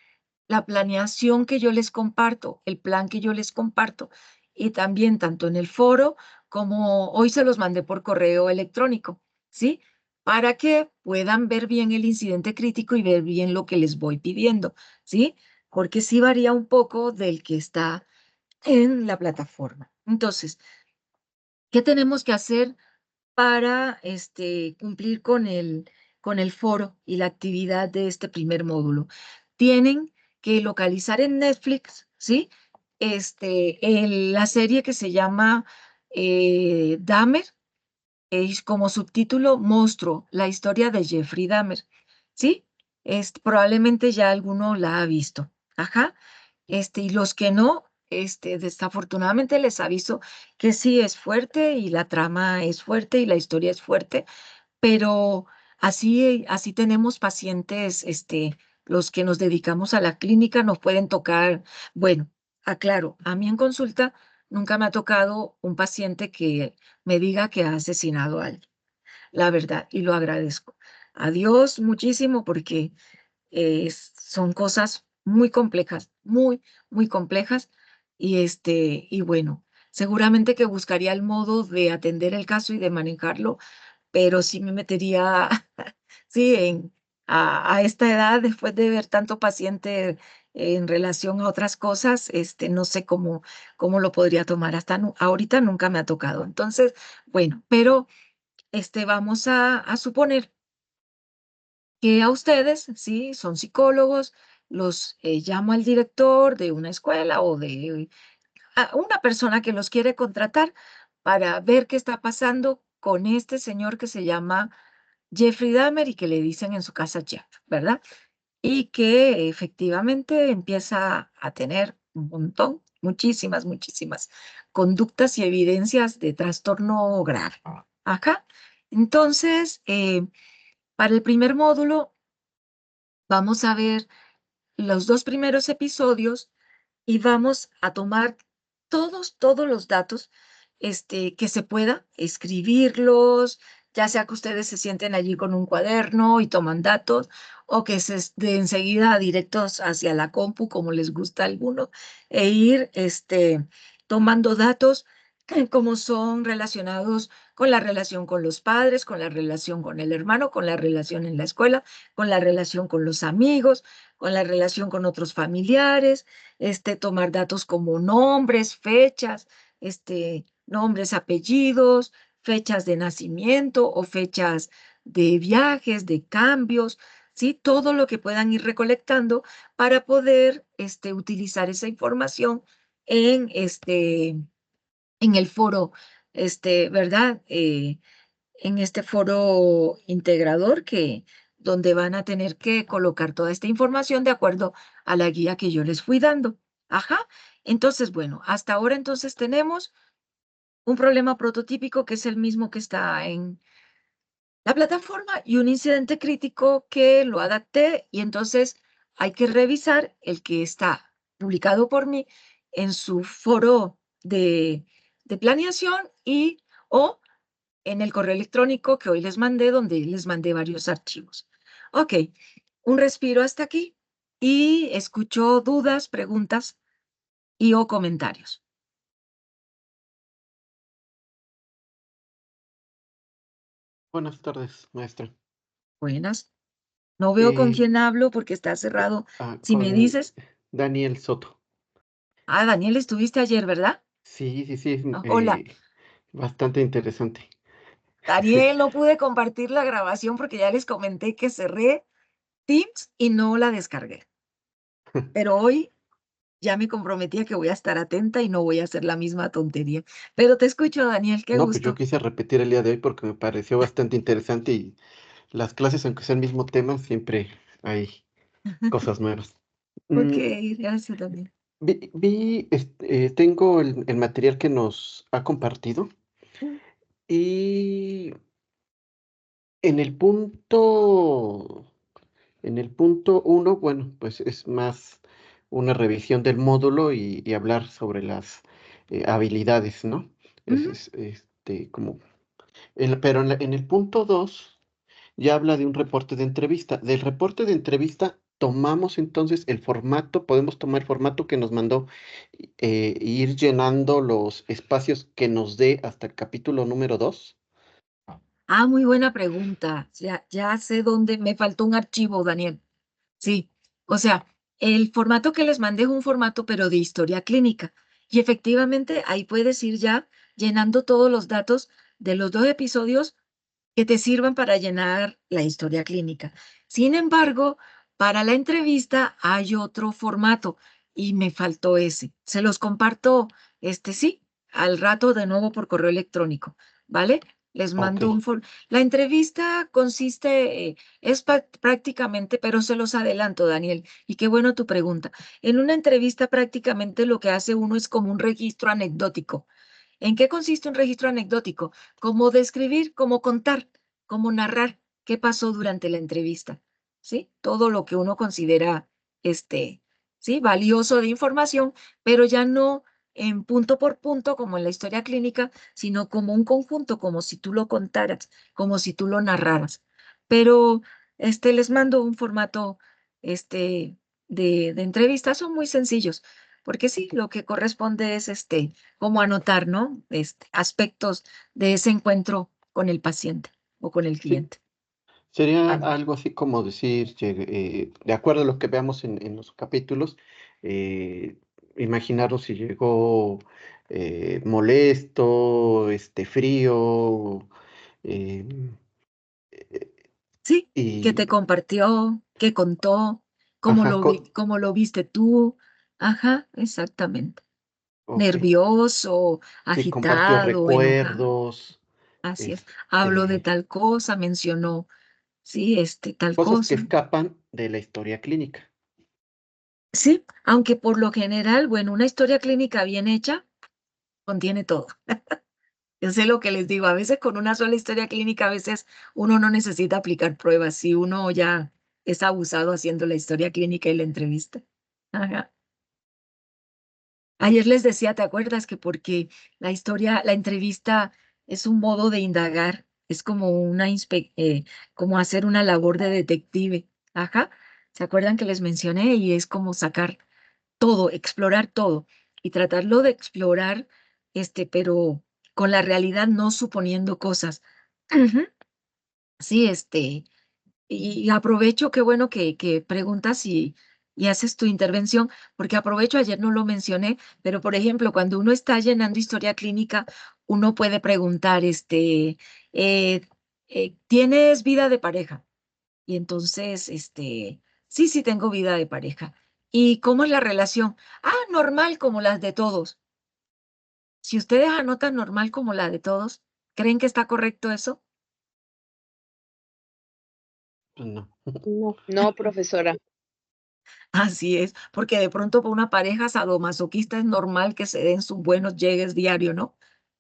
la planeación que yo les comparto, el plan que yo les comparto, y también tanto en el foro como hoy se los mandé por correo electrónico, ¿sí? Para que puedan ver bien el incidente crítico y ver bien lo que les voy pidiendo, ¿sí? Porque sí varía un poco del que está en la plataforma. Entonces, ¿qué tenemos que hacer para cumplir con el foro y la actividad de este primer módulo? Tienen que localizar en Netflix, ¿sí? La serie que se llama Dahmer, es como subtítulo Monstruo, la historia de Jeffrey Dahmer, ¿sí? Probablemente ya alguno la ha visto. Ajá. Y los que no, desafortunadamente les aviso que sí es fuerte y la trama es fuerte y la historia es fuerte, pero así tenemos pacientes, los que nos dedicamos a la clínica nos pueden tocar, bueno, aclaro, a mí en consulta nunca me ha tocado un paciente que me diga que ha asesinado a alguien, la verdad, y lo agradezco. A Dios muchísimo porque son cosas muy complejas, muy, muy complejas. Y bueno, seguramente que buscaría el modo de atender el caso y de manejarlo, pero sí me metería, sí, a esta edad, después de ver tanto paciente en relación a otras cosas, no sé cómo lo podría tomar. Hasta ahorita nunca me ha tocado. Entonces, bueno, pero vamos a suponer que a ustedes, sí, son psicólogos, los llamo al director de una escuela o de a una persona que los quiere contratar para ver qué está pasando con este señor que se llama Jeffrey Dahmer y que le dicen en su casa Jeff, ¿verdad? Y que efectivamente empieza a tener un montón, muchísimas conductas y evidencias de trastorno grave. Ajá. Entonces, para el primer módulo, vamos a ver los dos primeros episodios y vamos a tomar todos los datos que se pueda, escribirlos, ya sea que ustedes se sienten allí con un cuaderno y toman datos, o que de enseguida directos hacia la compu, como les gusta a alguno, e ir tomando datos como son relacionados con la relación con los padres, con la relación con el hermano, con la relación en la escuela, con la relación con los amigos, con la relación con otros familiares, tomar datos como nombres, fechas, nombres, apellidos, fechas de nacimiento o fechas de viajes, de cambios, ¿sí? Todo lo que puedan ir recolectando para poder utilizar esa información en, en el foro, ¿verdad? En este foro integrador donde van a tener que colocar toda esta información de acuerdo a la guía que yo les fui dando. Ajá. Entonces, bueno, hasta ahora entonces tenemos un problema prototípico que es el mismo que está en la plataforma y un incidente crítico que lo adapté y entonces hay que revisar el que está publicado por mí en su foro de planeación y o en el correo electrónico que hoy les mandé, donde les mandé varios archivos. Ok, un respiro hasta aquí y escucho dudas, preguntas y o comentarios. Buenas tardes, maestra. Buenas. No veo con quién hablo porque está cerrado. Si me Con dices, Daniel Soto. Daniel, estuviste ayer, ¿verdad? Sí, Hola. bastante interesante. Daniel, no pude compartir la grabación porque ya les comenté que cerré Teams y no la descargué. Pero hoy ya me comprometí a que voy a estar atenta y no voy a hacer la misma tontería. Pero te escucho, Daniel, qué No, pues yo gusto. quise repetir el día de hoy porque me pareció bastante interesante y las clases, aunque sea el mismo tema, siempre hay cosas nuevas. Ok, Mm, gracias, Daniel. tengo el material que nos ha compartido Mm, y en el punto En el punto uno, bueno, pues es más una revisión del módulo y hablar sobre las habilidades, ¿no? ujú. Como, pero en el punto 2 ya habla de un reporte de entrevista. Del reporte de entrevista tomamos entonces el formato, podemos tomar el formato que nos mandó ir llenando los espacios que nos dé hasta el capítulo número 2. Muy buena pregunta. Ya sé dónde me faltó un archivo, Daniel. Sí, o sea, el formato que les mandé es un formato, pero de historia clínica. Y efectivamente ahí puedes ir ya llenando todos los datos de los 2 episodios que te sirvan para llenar la historia clínica. Sin embargo, para la entrevista hay otro formato y me faltó ese. Se los comparto, sí, al rato de nuevo por correo electrónico, ¿vale? Les Ok, mando La entrevista consiste, es prácticamente, pero se los adelanto, Daniel, y qué bueno tu pregunta. En una entrevista prácticamente lo que hace uno es como un registro anecdótico. ¿En qué consiste un registro anecdótico? Como describir, como contar, como narrar qué pasó durante la entrevista, ¿sí? Todo lo que uno considera, ¿sí? Valioso de información, pero ya no en punto por punto como en la historia clínica, sino como un conjunto, como si tú lo contaras, como si tú lo narraras. Pero, les mando un formato, de entrevista, son muy sencillos, porque sí, lo que corresponde es, como anotar, ¿no? Aspectos de ese encuentro con el paciente o con el sí. cliente. Sería Vale. algo así como decir, de acuerdo a lo que veamos en los capítulos, imaginarnos si llegó molesto, frío, eh, eh, Sí, que te y, compartió, que contó, ajá, cómo lo viste tú. Ajá, exactamente. ok, Nervioso, sí, compartió agitado, enojado. recuerdos, Así es. Habló de este, tal cosa, mencionó, sí, tal cosas que cosa. escapan de la historia clínica. Sí, aunque por lo general, bueno, una historia clínica bien hecha contiene todo. Yo sé lo que les digo, a veces con una sola historia clínica, a veces uno no necesita aplicar pruebas, si uno ya es abusado haciendo la historia clínica y la entrevista. Ajá. Ayer les decía, ¿te acuerdas? Que porque la entrevista es un modo de indagar, es como como hacer una labor de detective. Ajá. ¿Se acuerdan que les mencioné? Y es como sacar todo, explorar todo y tratarlo de explorar, pero con la realidad no suponiendo cosas. Ujú. Sí, y aprovecho, qué bueno que preguntas y haces tu intervención, porque aprovecho, ayer no lo mencioné, pero por ejemplo, cuando uno está llenando historia clínica, uno puede preguntar, ¿tienes vida de pareja? Y entonces, sí, tengo vida de pareja. ¿Y cómo es la relación? Ah, normal como las de todos. Si ustedes anotan normal como la de todos, ¿creen que está correcto eso? Pues no. No, profesora. Así es, porque de pronto para una pareja sadomasoquista es normal que se den sus buenos llegues diario, ¿no?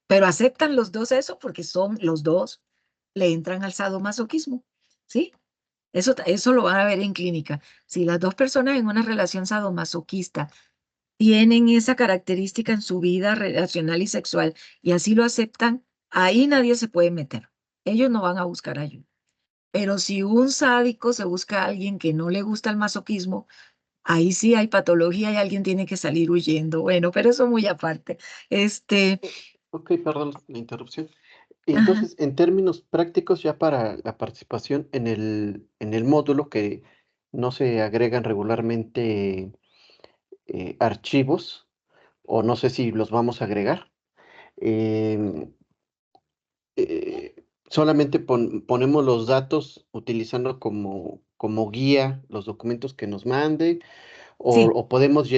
Pero aceptan los dos eso porque son los dos, le entran al sadomasoquismo, ¿sí? Eso lo van a ver en clínica. Si las dos personas en una relación sadomasoquista tienen esa característica en su vida relacional y sexual y así lo aceptan, ahí nadie se puede meter. Ellos no van a buscar ayuda. Pero si un sádico se busca a alguien que no le gusta el masoquismo, ahí sí hay patología y alguien tiene que salir huyendo. Bueno, pero eso muy aparte. Este, Ok, perdón la interrupción. ajá, Entonces, en términos prácticos, ya para la participación en el módulo, que no se agregan regularmente archivos, o no sé si los vamos a agregar, em, solamente ponemos los datos utilizando como guía los documentos que nos manden, sí, o podemos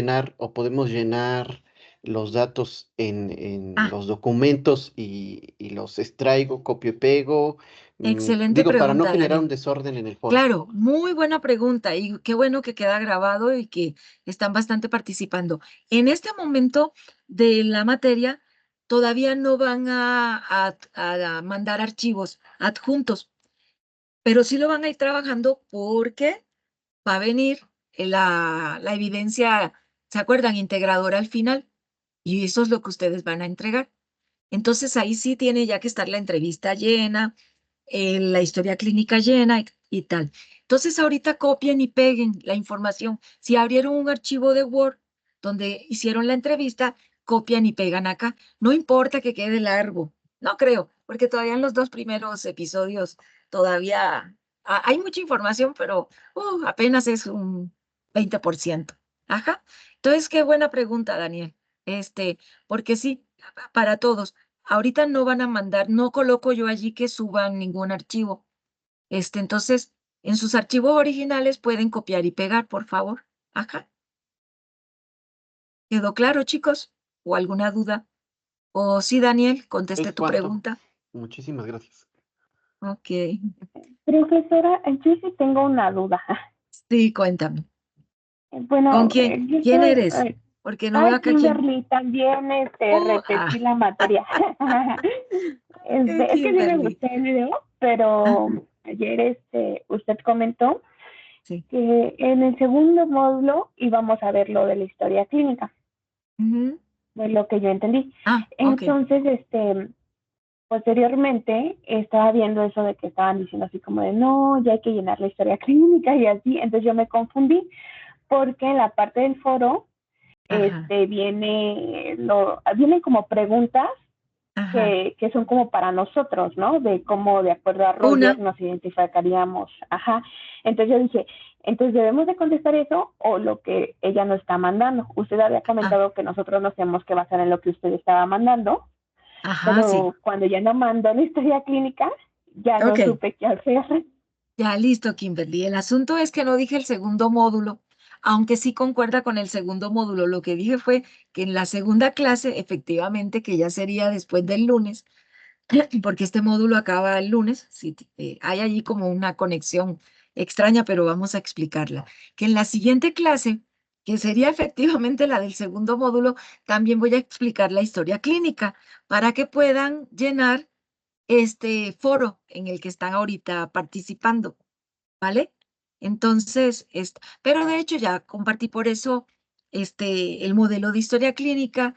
llenar los datos en ah, los documentos y los extraigo, copio y pego. excelente Digo, para no pregunta, generar Daniel. un desorden en el foro. Claro, muy buena pregunta y qué bueno que queda grabado y que están bastante participando. En este momento de la materia, todavía no van a mandar archivos adjuntos, pero sí lo van a ir trabajando porque va a venir la evidencia, ¿se acuerdan? Integradora al final y eso es lo que ustedes van a entregar. Entonces ahí sí tiene ya que estar la entrevista llena, la historia clínica llena y tal. Entonces ahorita copien y peguen la información. Si abrieron un archivo de Word donde hicieron la entrevista, copian y pegan acá. No importa que quede largo, no creo, porque todavía en los dos primeros episodios todavía hay mucha información, pero apenas es un 20%. Ajá. Entonces, qué buena pregunta, Daniel. Porque sí, para todos. Ahorita no van a mandar, no coloco yo allí que suban ningún archivo. Entonces, en sus archivos originales pueden copiar y pegar, por favor. Ajá. ¿Quedó claro, chicos? ¿O alguna duda? O sí, Daniel, contesté ¿Es tu cuánto? pregunta. Muchísimas gracias. Ok. Profesora, yo sí tengo una duda. Sí, cuéntame. ¿Con Bueno, quién? yo ¿Quién soy, eres? Porque no veo acá quién. Kimberly, también Oh, repetí la materia. Es que sí me Kimberly. gustó el video, Ajá, pero ayer usted comentó sí. que en el segundo módulo íbamos a ver lo de la historia clínica, Ujú. de lo que yo entendí. Ah, ok. Entonces, posteriormente estaba viendo eso de que estaban diciendo así como de no, ya hay que llenar la historia clínica y así, entonces yo me confundí porque en la parte del foro Ajá, vienen como preguntas ajá. que son como para nosotros, ¿no? De cómo de acuerdo a Roger Una. nos identificaríamos, ajá. Entonces yo dije, entonces debemos de contestar eso o lo que ella nos está mandando. Usted había Ah, comentado que nosotros nos tenemos que basar en lo que usted estaba mandando, ajá, sí. pero cuando ya no mandó la historia clínica, ya no Ok. supe qué hacer. Ya listo, Kimberly. El asunto es que no dije el segundo módulo, aunque sí concuerda con el segundo módulo. Lo que dije fue que en la segunda clase, efectivamente, que ya sería después del lunes, porque este módulo acaba el lunes, sí, hay allí como una conexión extraña, pero vamos a explicarla. Que en la siguiente clase, que sería efectivamente la del segundo módulo, también voy a explicar la historia clínica para que puedan llenar este foro en el que están ahorita participando. ¿Vale? Entonces, pero de hecho ya compartí por eso el modelo de historia clínica,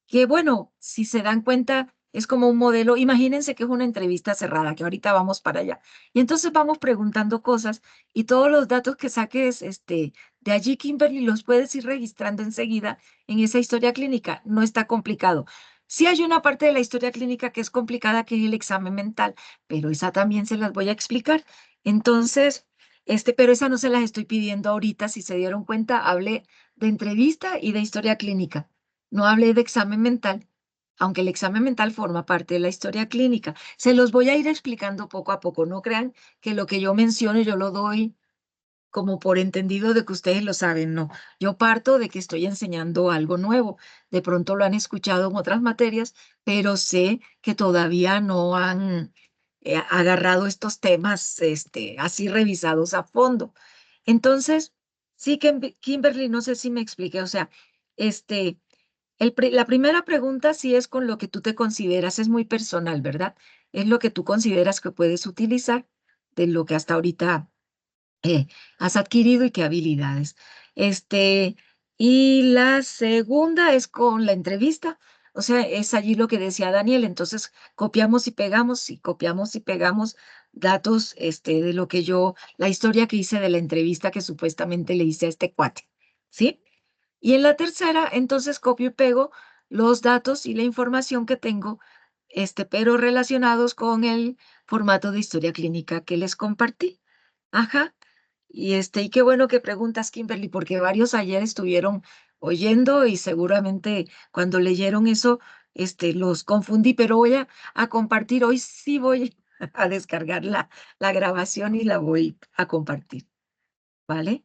que bueno, si se dan cuenta, es como un modelo, imagínense que es una entrevista cerrada, que ahorita vamos para allá. Y entonces vamos preguntando cosas y todos los datos que saques de allí, Kimberly, los puedes ir registrando enseguida en esa historia clínica. No está complicado. Sí hay una parte de la historia clínica que es complicada, que es el examen mental, pero esa también se las voy a explicar. Entonces, pero esa no se las estoy pidiendo ahorita. Si se dieron cuenta, hablé de entrevista y de historia clínica. No hablé de examen mental, aunque el examen mental forma parte de la historia clínica. Se los voy a ir explicando poco a poco. No crean que lo que yo menciono yo lo doy como por entendido de que ustedes lo saben, no. Yo parto de que estoy enseñando algo nuevo. De pronto lo han escuchado en otras materias, pero sé que todavía no han agarrado estos temas así revisados a fondo. Entonces, sí, Kimberly, no sé si me expliqué, o sea, la primera pregunta sí es con lo que tú te consideras, es muy personal, ¿verdad? Es lo que tú consideras que puedes utilizar de lo que hasta ahorita has adquirido y qué habilidades. Este, y la segunda es con la entrevista, o sea, es allí lo que decía Daniel, entonces copiamos y pegamos datos de lo que la historia que hice de la entrevista que supuestamente le hice a este cuate, ¿sí? Y en la tercera, entonces copio y pego los datos y la información que tengo, pero relacionados con el formato de historia clínica que les compartí. Ajá. Y qué bueno que preguntas, Kimberly, porque varios ayer estuvieron oyendo y seguramente cuando leyeron eso, los confundí, pero voy a compartir. Hoy sí voy a descargar la grabación y la voy a compartir. ¿Vale?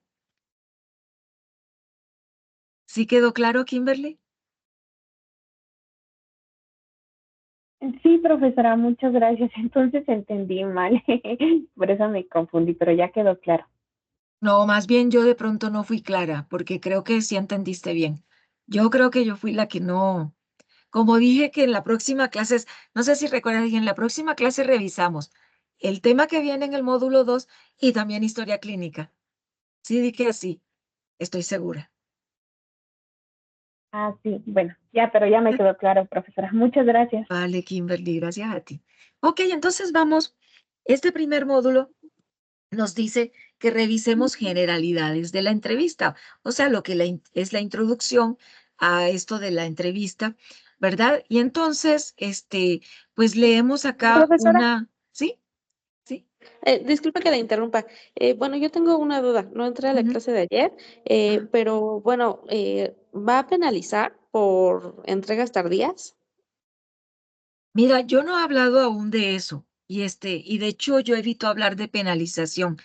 ¿Sí quedó claro, Kimberly? Sí, profesora, muchas gracias. Entonces entendí mal, por eso me confundí, pero ya quedó claro. No, más bien yo de pronto no fui clara, porque creo que sí entendiste bien. Yo creo que yo fui la que no. Como dije que en la próxima clase, no sé si recuerdan, dije, en la próxima clase revisamos el tema que viene en el módulo 2 y también historia clínica. Sí, dije así, estoy segura. Ah, sí, bueno, ya, pero ya me quedó claro, profesora. Muchas gracias. Vale, Kimberly, gracias a ti. Ok, entonces vamos. Este primer módulo nos dice que revisemos generalidades de la entrevista, o sea, lo que es la introducción a esto de la entrevista, ¿verdad? Y entonces, pues leemos acá Profesora, ¿sí? Sí. disculpe que la interrumpa. Bueno, yo tengo una duda. No entré a la Ujú. clase de ayer, Ajá. pero bueno, ¿va a penalizar por entregas tardías? Mira, yo no he hablado aún de eso y de hecho yo evito hablar de penalización,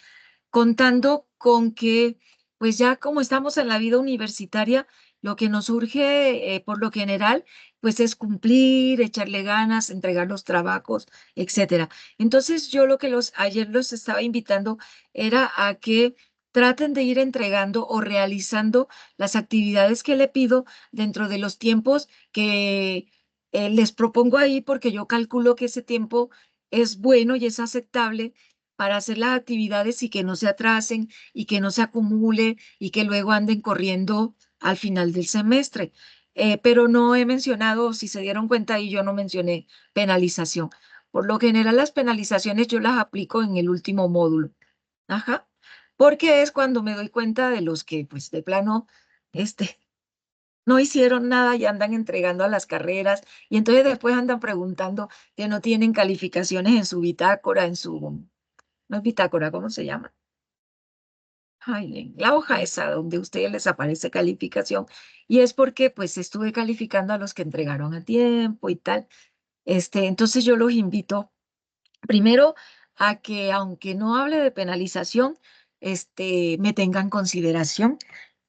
contando con que, pues ya como estamos en la vida universitaria, lo que nos urge por lo general, pues es cumplir, echarle ganas, entregar los trabajos, etcétera. Entonces yo lo que ayer los estaba invitando era a que traten de ir entregando o realizando las actividades que le pido dentro de los tiempos que les propongo ahí, porque yo calculo que ese tiempo es bueno y es aceptable para hacer las actividades y que no se atrasen y que no se acumule y que luego anden corriendo al final del semestre. Pero no he mencionado, si se dieron cuenta ahí, yo no mencioné penalización. Por lo general, las penalizaciones yo las aplico en el último módulo. Ajá. Porque es cuando me doy cuenta de los que, pues, de plano, no hicieron nada y andan entregando a las carreras y entonces después andan preguntando que no tienen calificaciones en su bitácora, no es bitácora, ¿cómo se llama? Ay, en la hoja esa donde a ustedes les aparece calificación y es porque pues estuve calificando a los que entregaron a tiempo y tal. Entonces yo los invito primero a que aunque no hable de penalización, me tengan consideración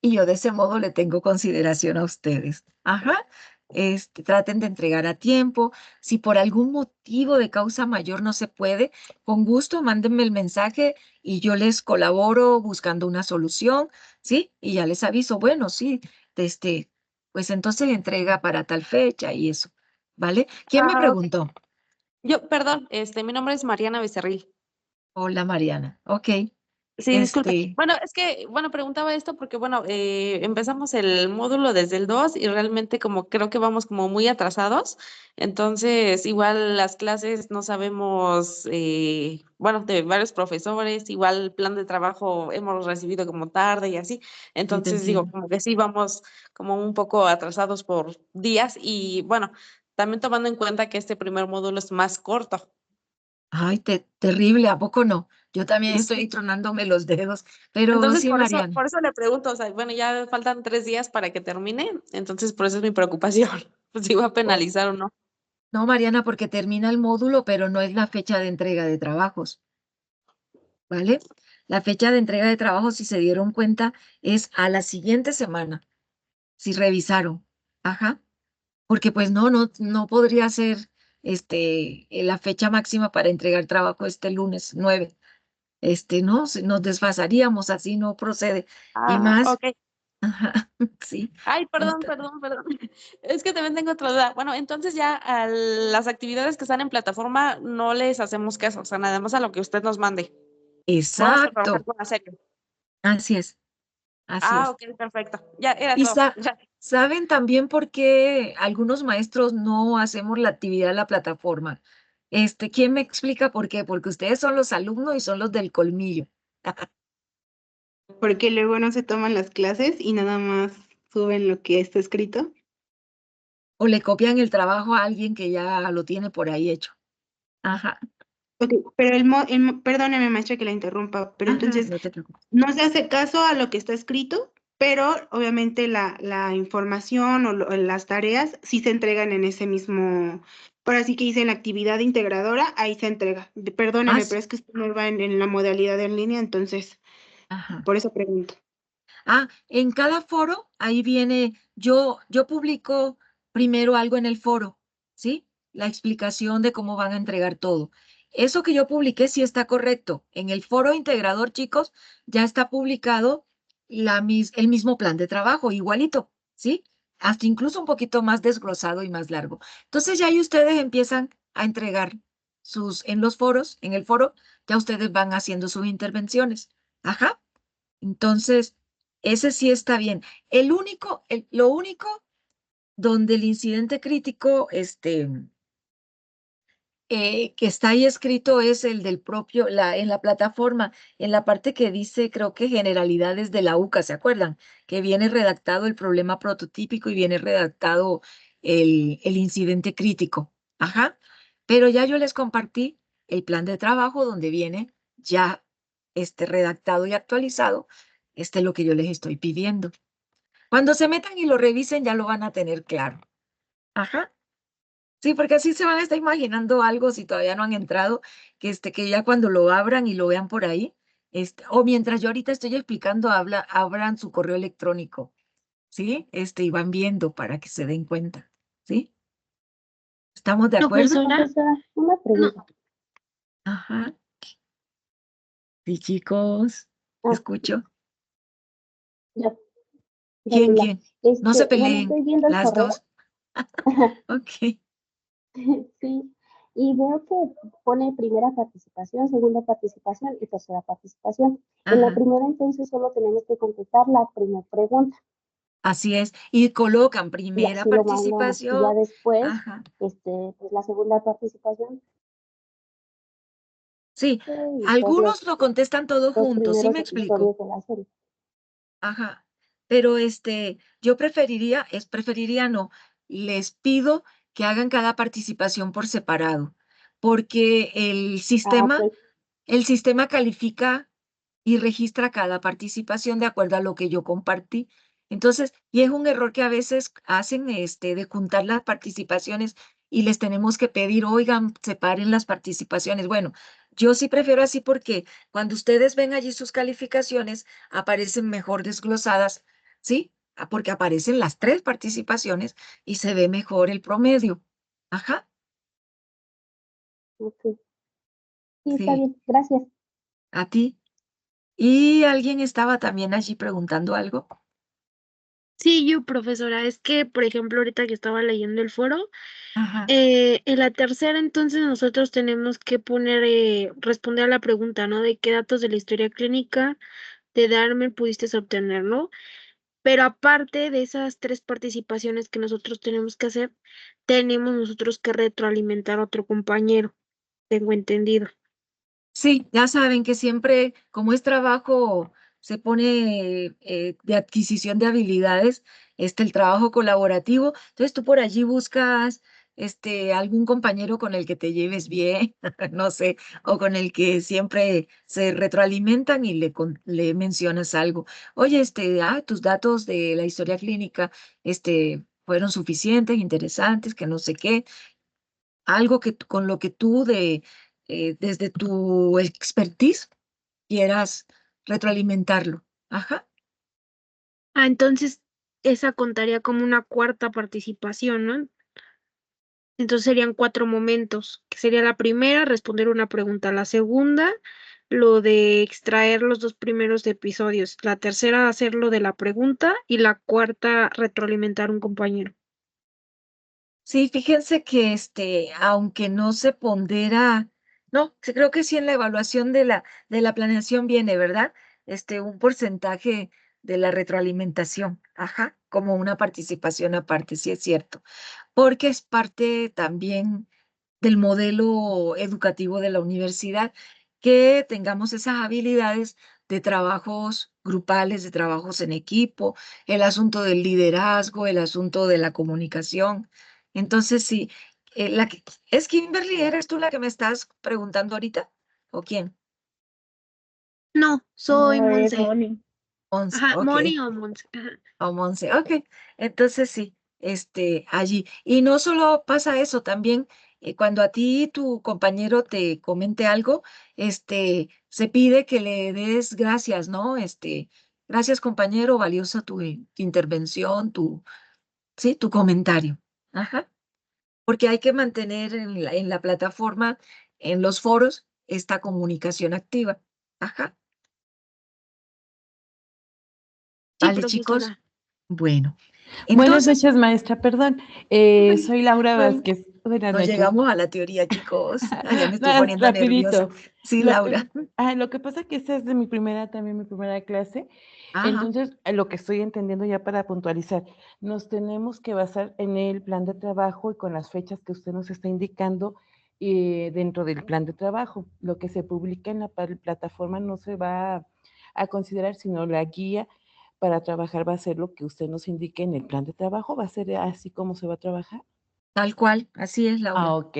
y yo de ese modo le tengo consideración a ustedes. Ajá. Traten de entregar a tiempo. Si por algún motivo de causa mayor no se puede, con gusto mándenme el mensaje y yo les colaboro buscando una solución, ¿sí? Y ya les aviso, bueno, sí, pues entonces entrega para tal fecha y eso, ¿vale? ¿Quién me Ah, ok. preguntó? Perdón, mi nombre es Mariana Becerril. Hola, Mariana. Ok. Sí, disculpe. Bueno, es que, bueno, preguntaba esto porque, bueno, empezamos el módulo desde el 2 y realmente como creo que vamos como muy atrasados. Entonces, igual las clases no sabemos, bueno, de varios profesores, igual el plan de trabajo hemos recibido como tarde y así. Sí, te Entonces, digo, entiendo. como que sí vamos como un poco atrasados por días y, bueno, también tomando en cuenta que este primer módulo es más corto. Ay, terrible, ¿a poco no? Yo también estoy tronándome los dedos, pero Entonces, sí, por Mariana. eso le pregunto, o sea, bueno, ya faltan 3 días para que termine, entonces por eso es mi preocupación. si va a penalizar o no. No, Mariana, porque termina el módulo, pero no es la fecha de entrega de trabajos, ¿vale? La fecha de entrega de trabajos, si se dieron cuenta, es a la siguiente semana, si revisaron. Ajá. Porque pues no podría ser la fecha máxima para entregar trabajo este lunes 9. No, nos desfasaríamos, así no procede. Y Ah, más, ok. ajá, sí. Ay, perdón, ent- perdón, perdón. Es que también tengo otra duda. Bueno, entonces ya a las actividades que están en plataforma no les hacemos caso, o sea, nada más a lo que usted nos mande. Vamos a trabajar Exacto, con la serie. así es, así Ah, es. ok, perfecto. Ya era Y todo. Ya. saben también por qué algunos maestros no hacemos la actividad en la plataforma. ¿Quién me explica por qué? Porque ustedes son los alumnos y son los del colmillo. Porque luego no se toman las clases y nada más suben lo que está escrito. O le copian el trabajo a alguien que ya lo tiene por ahí hecho. Ajá, Ok, pero perdóneme, maestra, que la interrumpa, pero ajá, entonces no te preocupes. no se hace caso a lo que está escrito, pero obviamente la información o las tareas sí se entregan en ese mismo, por así que dice en la actividad integradora, ahí se entrega. Ah, Perdóneme, sí, pero es que usted no va en la modalidad en línea, entonces ajá. por eso pregunto. En cada foro, ahí viene, yo publico primero algo en el foro, ¿sí? La explicación de cómo van a entregar todo. Eso que yo publiqué sí está correcto. En el foro integrador, chicos, ya está publicado el mismo plan de trabajo, igualito, ¿sí? Hasta incluso un poquito más desglosado y más largo. Entonces ya ahí ustedes empiezan a entregar en los foros, en el foro, ya ustedes van haciendo sus intervenciones. Ajá. Entonces, ese sí está bien. Lo único donde el incidente crítico, que está ahí escrito es el del propio, en la plataforma, en la parte que dice, creo que generalidades de la UCA, ¿se acuerdan? Que viene redactado el problema prototípico y viene redactado el incidente crítico. Ajá. Pero ya yo les compartí el plan de trabajo donde viene ya redactado y actualizado. Es lo que yo les estoy pidiendo. Cuando se metan y lo revisen, ya lo van a tener claro. Ajá. Sí, porque así se van a estar imaginando algo si todavía no han entrado, que ya cuando lo abran y lo vean por ahí, o mientras yo ahorita estoy explicando, abran su correo electrónico, ¿sí? Y van viendo para que se den cuenta, ¿sí? ¿Estamos de acuerdo? Profesora, Profesora, una no, pregunta. Ajá. Sí, chicos, Ah, escucho. ya, ya, ¿Quién, ya, ya. quién? No se Bueno, peleen, estoy viendo el las correo. dos. Ok. Sí, y veo que pone primera participación, segunda participación y tercera participación. En la Ajá. primera, entonces, solo tenemos que contestar la primera pregunta Así es. Y colocan y primera así lo mandamos. Y ya participación. después, Ajá. pues la segunda participación Sí, y pues algunos lo contestan todo los juntos, ¿sí primeros me explico? episodios de la serie. Ajá. Pero yo preferiría no, les pido que hagan cada participación por separado, porque Ah, ok. el sistema califica y registra cada participación de acuerdo a lo que yo compartí. Entonces, y es un error que a veces hacen, de juntar las participaciones y les tenemos que pedir, oigan, separen las participaciones. Bueno, yo sí prefiero así porque cuando ustedes ven allí sus calificaciones, aparecen mejor desglosadas, ¿sí? Porque aparecen las tres participaciones y se ve mejor el promedio. Ajá, Ok. Sí, está sí, bien. Gracias. a ti. ¿Y alguien estaba también allí preguntando algo? sí, yo, profesora, es que, por ejemplo, ahorita que estaba leyendo el foro, Ajá. en la tercera, entonces nosotros tenemos que responder a la pregunta, ¿no? De qué datos de la historia clínica de Darmer pudiste obtener, ¿no? Pero aparte de esas tres participaciones que nosotros tenemos que hacer, tenemos nosotros que retroalimentar a otro compañero, tengo entendido. Sí, ya saben que siempre, como es trabajo, se pone de adquisición de habilidades, el trabajo colaborativo. Entonces tú por allí buscas algún compañero con el que te lleves bien, no sé, o con el que siempre se retroalimentan y le mencionas algo. Oye, tus datos de la historia clínica, fueron suficientes, interesantes, que no sé qué, algo que con lo que tú desde tu expertise quieras retroalimentarlo. Ajá. Entonces esa contaría como una cuarta participación, ¿no? Entonces serían 4 momentos, que sería la primera, responder una pregunta, la segunda, lo de extraer los 2 primeros episodios, la tercera, hacer lo de la pregunta y la cuarta, retroalimentar un compañero. Sí, fíjense que aunque no se pondera, no, creo que sí en la evaluación de la planeación viene, ¿verdad? Un porcentaje de la retroalimentación, ajá, como una participación aparte, sí es cierto, porque es parte también del modelo educativo de la universidad, que tengamos esas habilidades de trabajos grupales, de trabajos en equipo, el asunto del liderazgo, el asunto de la comunicación. Entonces, sí, ¿es Kimberly? ¿Eres tú la que me estás preguntando ahorita? ¿O quién? No, soy No, es Monse. Moni. Once, Ajá, ok. Moni o Monse. Ajá. O Monse, ok. Entonces sí, allí. Y no solo pasa eso, también cuando a ti tu compañero te comente algo, se pide que le des gracias, ¿no? Gracias compañero, valiosa tu intervención, sí, tu comentario. Ajá. Porque hay que mantener en la plataforma, en los foros, esta comunicación activa. Ajá. Sí, Vale, chicos. profesora. Bueno, Buenas entonces, noches, maestra, perdón. ay, Soy Laura no, Vázquez. Buenas no noches. llegamos a la teoría, chicos. Ay, ya me estoy Nada, poniendo nerviosa. rapidito. Sí, Lo, Laura. lo que pasa que esta es de mi primera, también mi primera clase. Ajá, Entonces, lo que estoy entendiendo ya para puntualizar, nos tenemos que basar en el plan de trabajo y con las fechas que usted nos está indicando dentro del plan de trabajo. Lo que se publica en la plataforma no se va a considerar, sino la guía para trabajar va a ser lo que usted nos indique en el plan de trabajo. ¿Va a ser así como se va a trabajar? tal cual, así es, Laura. Ok,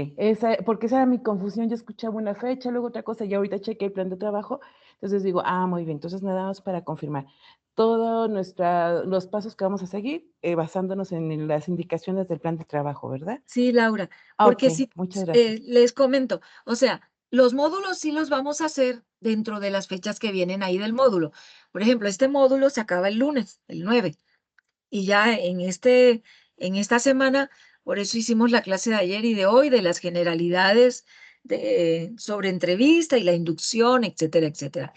porque esa era mi confusión, yo escuchaba una fecha, luego otra cosa, y ahorita chequé el plan de trabajo, entonces digo, muy bien, entonces nada más para confirmar, todos los pasos que vamos a seguir basándonos en las indicaciones del plan de trabajo, ¿verdad? Sí, Laura, Ok, porque sí, muchas gracias. les comento, o sea, los módulos sí los vamos a hacer dentro de las fechas que vienen ahí del módulo. Por ejemplo, este módulo se acaba el lunes, el 9, y ya en esta semana, por eso hicimos la clase de ayer y de hoy de las generalidades sobre entrevista y la inducción, etcétera, etcétera.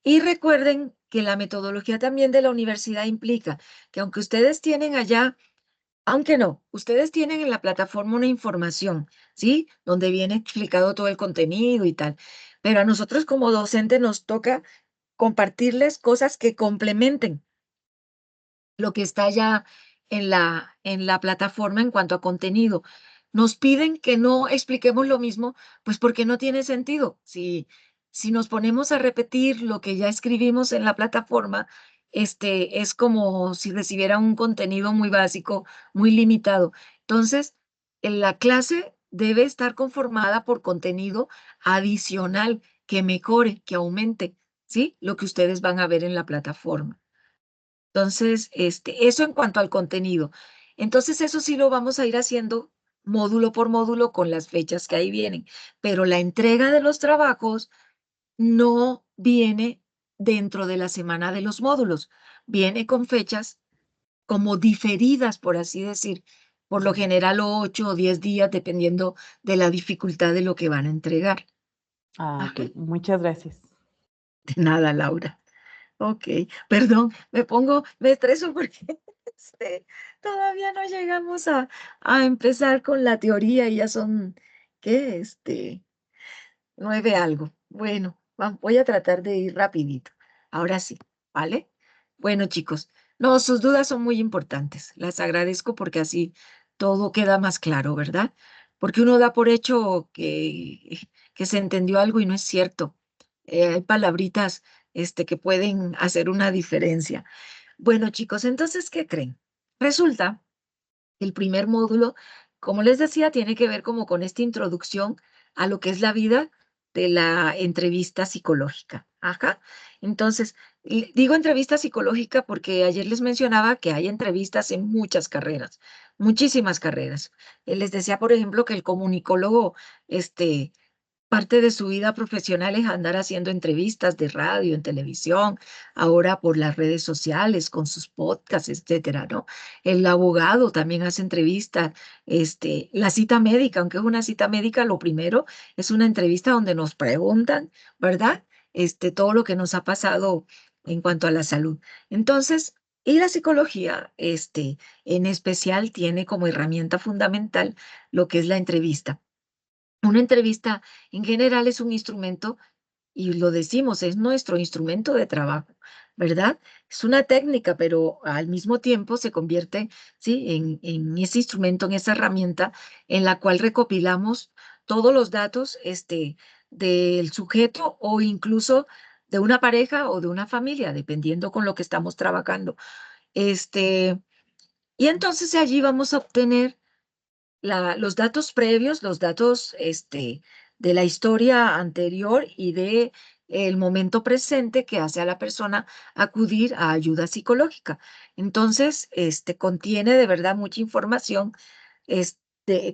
Y recuerden que la metodología también de la universidad implica que aunque ustedes tienen allá, aunque no, ustedes tienen en la plataforma una información, ¿sí? Donde viene explicado todo el contenido y tal. Pero a nosotros como docentes nos toca compartirles cosas que complementen lo que está ya en la plataforma en cuanto a contenido. Nos piden que no expliquemos lo mismo, pues porque no tiene sentido. Si nos ponemos a repetir lo que ya escribimos en la plataforma, es como si recibiera un contenido muy básico, muy limitado. Entonces, en la clase debe estar conformada por contenido adicional que mejore, que aumente, ¿sí? Lo que ustedes van a ver en la plataforma. Entonces, eso en cuanto al contenido. Entonces, eso sí lo vamos a ir haciendo módulo por módulo con las fechas que ahí vienen, pero la entrega de los trabajos no viene dentro de la semana de los módulos, viene con fechas como diferidas, por así decir, por lo general 8 o 10 días, dependiendo de la dificultad de lo que van a entregar. Ajá. Ok, muchas gracias. De nada, Laura. Ok, perdón, me estreso porque todavía no llegamos a empezar con la teoría y ya son, ¿qué? 9 algo. Bueno, voy a tratar de ir rapidito. Ahora sí, ¿vale? Bueno, chicos, no, sus dudas son muy importantes. Las agradezco porque así todo queda más claro, ¿verdad? Porque uno da por hecho que se entendió algo y no es cierto. Hay palabritas que pueden hacer una diferencia. Bueno, chicos, entonces, ¿qué creen? Resulta que el primer módulo, como les decía, tiene que ver como con esta introducción a lo que es la vida de la entrevista psicológica. Ajá. Entonces, digo entrevista psicológica porque ayer les mencionaba que hay entrevistas en muchas carreras, muchísimas carreras. Les decía, por ejemplo, que el comunicólogo, parte de su vida profesional es andar haciendo entrevistas de radio, en televisión, ahora por las redes sociales, con sus podcasts, etcétera, ¿no? El abogado también hace entrevistas, la cita médica, aunque es una cita médica, lo primero es una entrevista donde nos preguntan, ¿verdad? Todo lo que nos ha pasado en cuanto a la salud. Entonces, y la psicología, en especial, tiene como herramienta fundamental lo que es la entrevista. Una entrevista en general es un instrumento, y lo decimos, es nuestro instrumento de trabajo, ¿verdad? Es una técnica, pero al mismo tiempo se convierte, ¿sí? En ese instrumento, en esa herramienta en la cual recopilamos todos los datos, del sujeto o incluso de una pareja o de una familia, dependiendo con lo que estamos trabajando. Y entonces de allí vamos a obtener los datos previos, los datos de la historia anterior y de el momento presente que hace a la persona acudir a ayuda psicológica. Entonces, contiene de verdad mucha información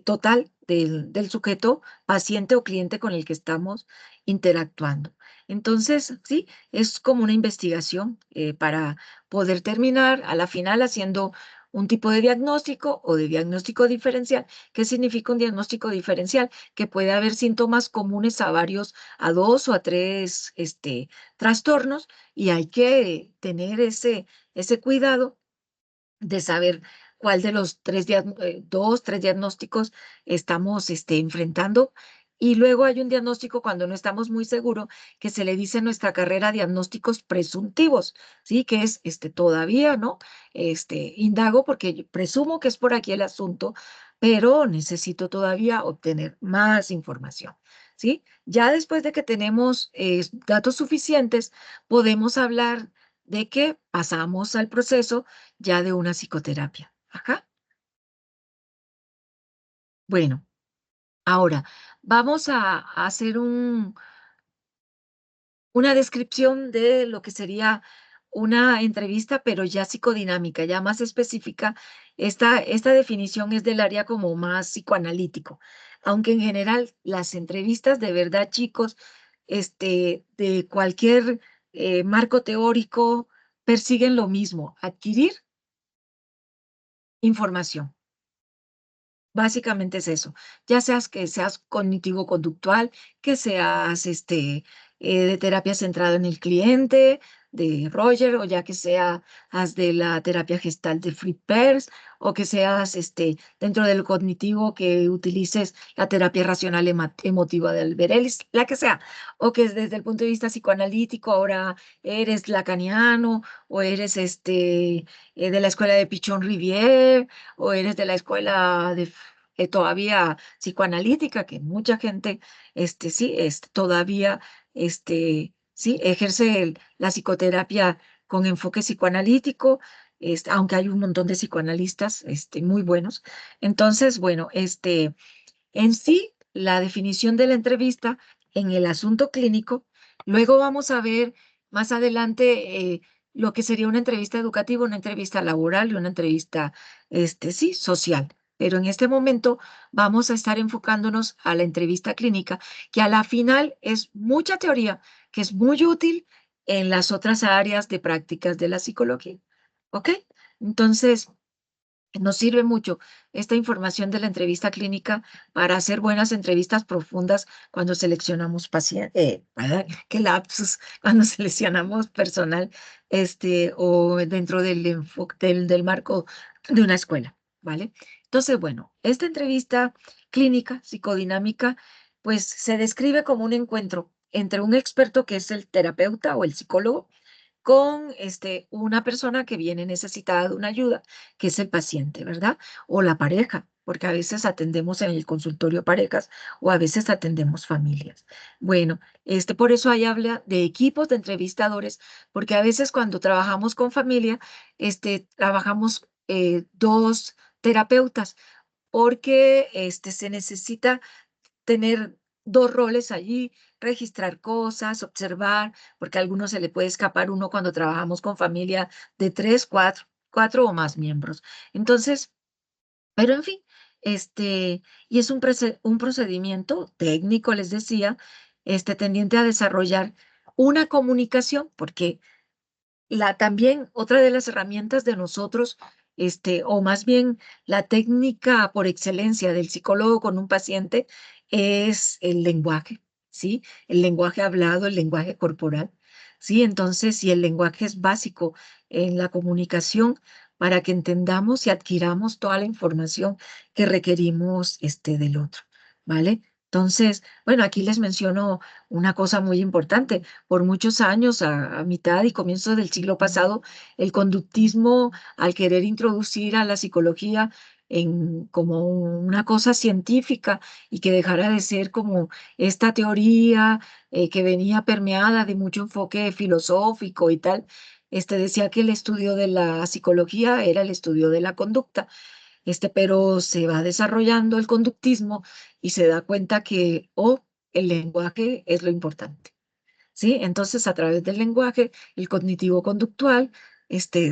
total del sujeto, paciente o cliente con el que estamos interactuando. Entonces, sí, es como una investigación para poder terminar a la final haciendo un tipo de diagnóstico o de diagnóstico diferencial. ¿Qué significa un diagnóstico diferencial? Que puede haber síntomas comunes a varios, a 2 o a 3 trastornos, y hay que tener ese cuidado de saber cuál de los 3 diagnósticos estamos enfrentando. Y luego hay un diagnóstico cuando no estamos muy seguros, que se le dice en nuestra carrera diagnósticos presuntivos, ¿sí? Que es todavía, ¿no? Indago porque presumo que es por aquí el asunto, pero necesito todavía obtener más información, ¿sí? Ya después de que tenemos datos suficientes, podemos hablar de que pasamos al proceso ya de una psicoterapia. Ajá. Bueno, ahora vamos a hacer una descripción de lo que sería una entrevista, pero ya psicodinámica, ya más específica. Esta definición es del área como más psicoanalítico, aunque en general las entrevistas de verdad, chicos, de cualquier marco teórico, persiguen lo mismo, adquirir información. Básicamente es eso, ya seas que seas cognitivo-conductual, que seas de terapia centrada en el cliente, de Roger, o ya que seas de la terapia gestal de Fritz Perls, o que seas dentro del cognitivo que utilices la terapia racional emotiva de Albert Ellis, la que sea, o que desde el punto de vista psicoanalítico ahora eres lacaniano, o eres de la escuela de Pichon Rivière, o eres de la escuela de todavía psicoanalítica, que mucha gente, sí, todavía, sí, ejerce la psicoterapia con enfoque psicoanalítico, aunque hay un montón de psicoanalistas, muy buenos. Entonces, bueno, en sí, la definición de la entrevista en el asunto clínico. Luego vamos a ver más adelante lo que sería una entrevista educativa, una entrevista laboral y una entrevista, sí, social. Pero en este momento vamos a estar enfocándonos a la entrevista clínica, que a la final es mucha teoría, que es muy útil en las otras áreas de prácticas de la psicología. ¿Ok? Entonces, nos sirve mucho esta información de la entrevista clínica para hacer buenas entrevistas profundas cuando seleccionamos pacientes, qué lapsus, cuando seleccionamos personal, o dentro del enfoque del marco de una escuela, ¿vale? Entonces, bueno, esta entrevista clínica, psicodinámica, pues se describe como un encuentro entre un experto que es el terapeuta o el psicólogo con una persona que viene necesitada de una ayuda, que es el paciente, ¿verdad? O la pareja, porque a veces atendemos en el consultorio parejas o a veces atendemos familias. Bueno, por eso ahí habla de equipos de entrevistadores, porque a veces cuando trabajamos con familia, trabajamos 2 terapeutas, porque se necesita tener 2 roles allí, registrar cosas, observar, porque a algunos se le puede escapar uno cuando trabajamos con familia de 3, 4 o más miembros. Entonces, pero en fin, y es un procedimiento técnico, les decía, tendiente a desarrollar una comunicación, porque también otra de las herramientas de nosotros, o más bien la técnica por excelencia del psicólogo con un paciente es el lenguaje, ¿sí? El lenguaje hablado, el lenguaje corporal, ¿sí? Entonces, si el lenguaje es básico en la comunicación para que entendamos y adquiramos toda la información que requerimos, del otro, ¿vale? Entonces, bueno, aquí les menciono una cosa muy importante. Por muchos años, a mitad y comienzos del siglo pasado, el conductismo, al querer introducir a la psicología como una cosa científica y que dejara de ser como esta teoría que venía permeada de mucho enfoque filosófico y tal, decía que el estudio de la psicología era el estudio de la conducta, pero se va desarrollando el conductismo y se da cuenta que, el lenguaje es lo importante. ¿Sí? Entonces, a través del lenguaje, el cognitivo-conductual,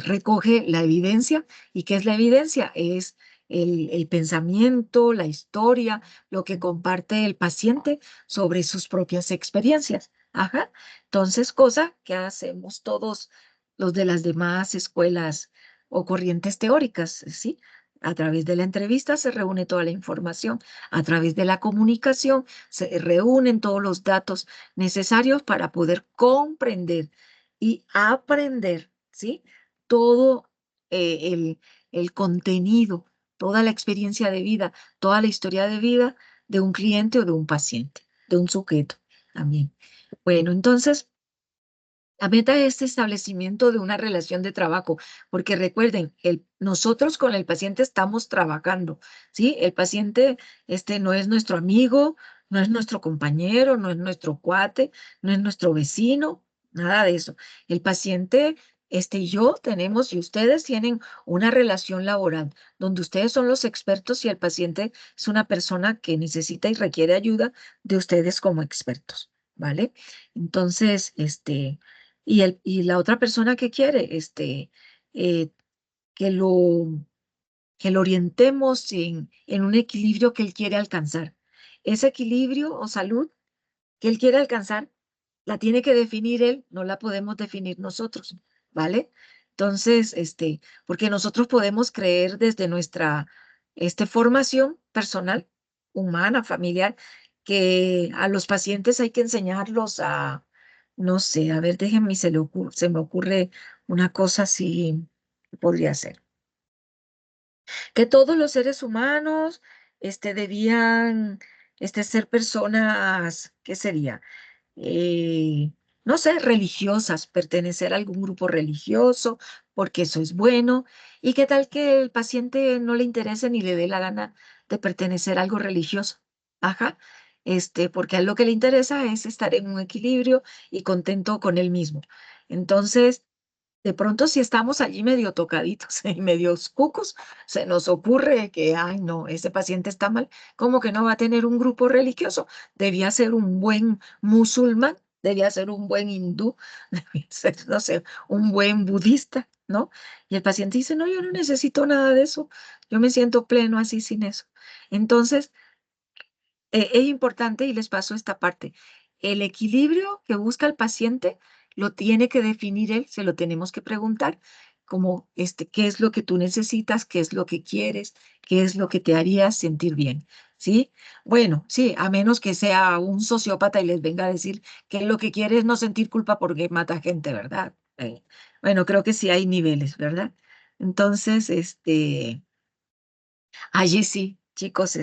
recoge la evidencia. ¿Y qué es la evidencia? Es el pensamiento, la historia, lo que comparte el paciente sobre sus propias experiencias. Ajá. Entonces, cosa que hacemos todos los de las demás escuelas o corrientes teóricas, ¿sí? A través de la entrevista se reúne toda la información, a través de la comunicación se reúnen todos los datos necesarios para poder comprender y aprender, ¿sí? Todo el contenido, toda la experiencia de vida, toda la historia de vida de un cliente o de un paciente, de un sujeto también. Bueno, entonces, la meta es establecimiento de una relación de trabajo, porque recuerden, nosotros con el paciente estamos trabajando, ¿sí? El paciente no es nuestro amigo, no es nuestro compañero, no es nuestro cuate, no es nuestro vecino, nada de eso. El paciente, y yo tenemos, y ustedes tienen una relación laboral, donde ustedes son los expertos y el paciente es una persona que necesita y requiere ayuda de ustedes como expertos, ¿vale? Entonces, y la otra persona que quiere, eh, que lo, que lo orientemos en un equilibrio que él quiere alcanzar. Ese equilibrio o salud que él quiere alcanzar, la tiene que definir él, no la podemos definir nosotros, ¿vale? Entonces, porque nosotros podemos creer desde nuestra, formación personal, humana, familiar, que a los pacientes hay que enseñarlos a, no sé, a ver, déjenme, se me ocurre una cosa así que podría ser. Que todos los seres humanos, debían, ser personas, ¿qué sería? No sé, religiosas, pertenecer a algún grupo religioso, porque eso es bueno. ¿Y qué tal que el paciente no le interese ni le dé la gana de pertenecer a algo religioso? Ajá, porque a él lo que le interesa es estar en un equilibrio y contento con él mismo. Entonces, de pronto, si estamos allí medio tocaditos y medio cucos, se nos ocurre que, ay, no, ese paciente está mal, como que no va a tener un grupo religioso. Debía ser un buen musulmán, debía ser un buen hindú, debía ser, no sé, un buen budista, ¿no? Y el paciente dice, no, yo no necesito nada de eso, yo me siento pleno así sin eso. Entonces, es importante y les paso esta parte. El equilibrio que busca el paciente lo tiene que definir él, se lo tenemos que preguntar, como qué es lo que tú necesitas, qué es lo que quieres, qué es lo que te haría sentir bien, ¿sí? Bueno, sí, a menos que sea un sociópata y les venga a decir que lo que quiere es no sentir culpa porque mata gente, ¿verdad? Bueno, creo que sí hay niveles, ¿verdad? Entonces, allí sí, chicos,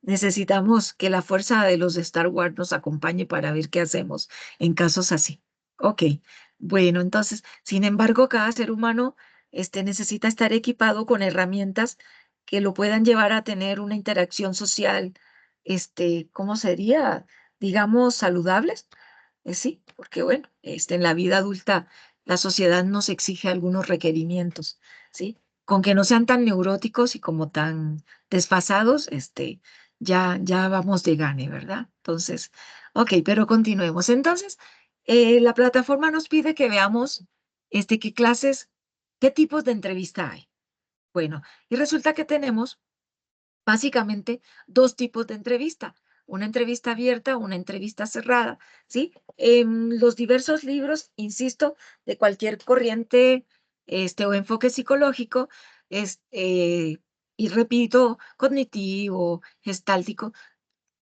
necesitamos que la fuerza de los de Star Wars nos acompañe para ver qué hacemos en casos así. Ok, bueno, entonces, sin embargo, cada ser humano necesita estar equipado con herramientas que lo puedan llevar a tener una interacción social, ¿cómo sería? Digamos, saludables. Sí, porque bueno, en la vida adulta la sociedad nos exige algunos requerimientos, ¿sí? Con que no sean tan neuróticos y como tan desfasados, ya vamos de gane, ¿verdad? Entonces, ok, pero continuemos. Entonces, la plataforma nos pide que veamos qué clases, qué tipos de entrevista hay. Bueno, y resulta que tenemos básicamente dos tipos de entrevista, una entrevista abierta, una entrevista cerrada, ¿sí? En los diversos libros, insisto, de cualquier corriente o enfoque psicológico, y repito, cognitivo, gestáltico,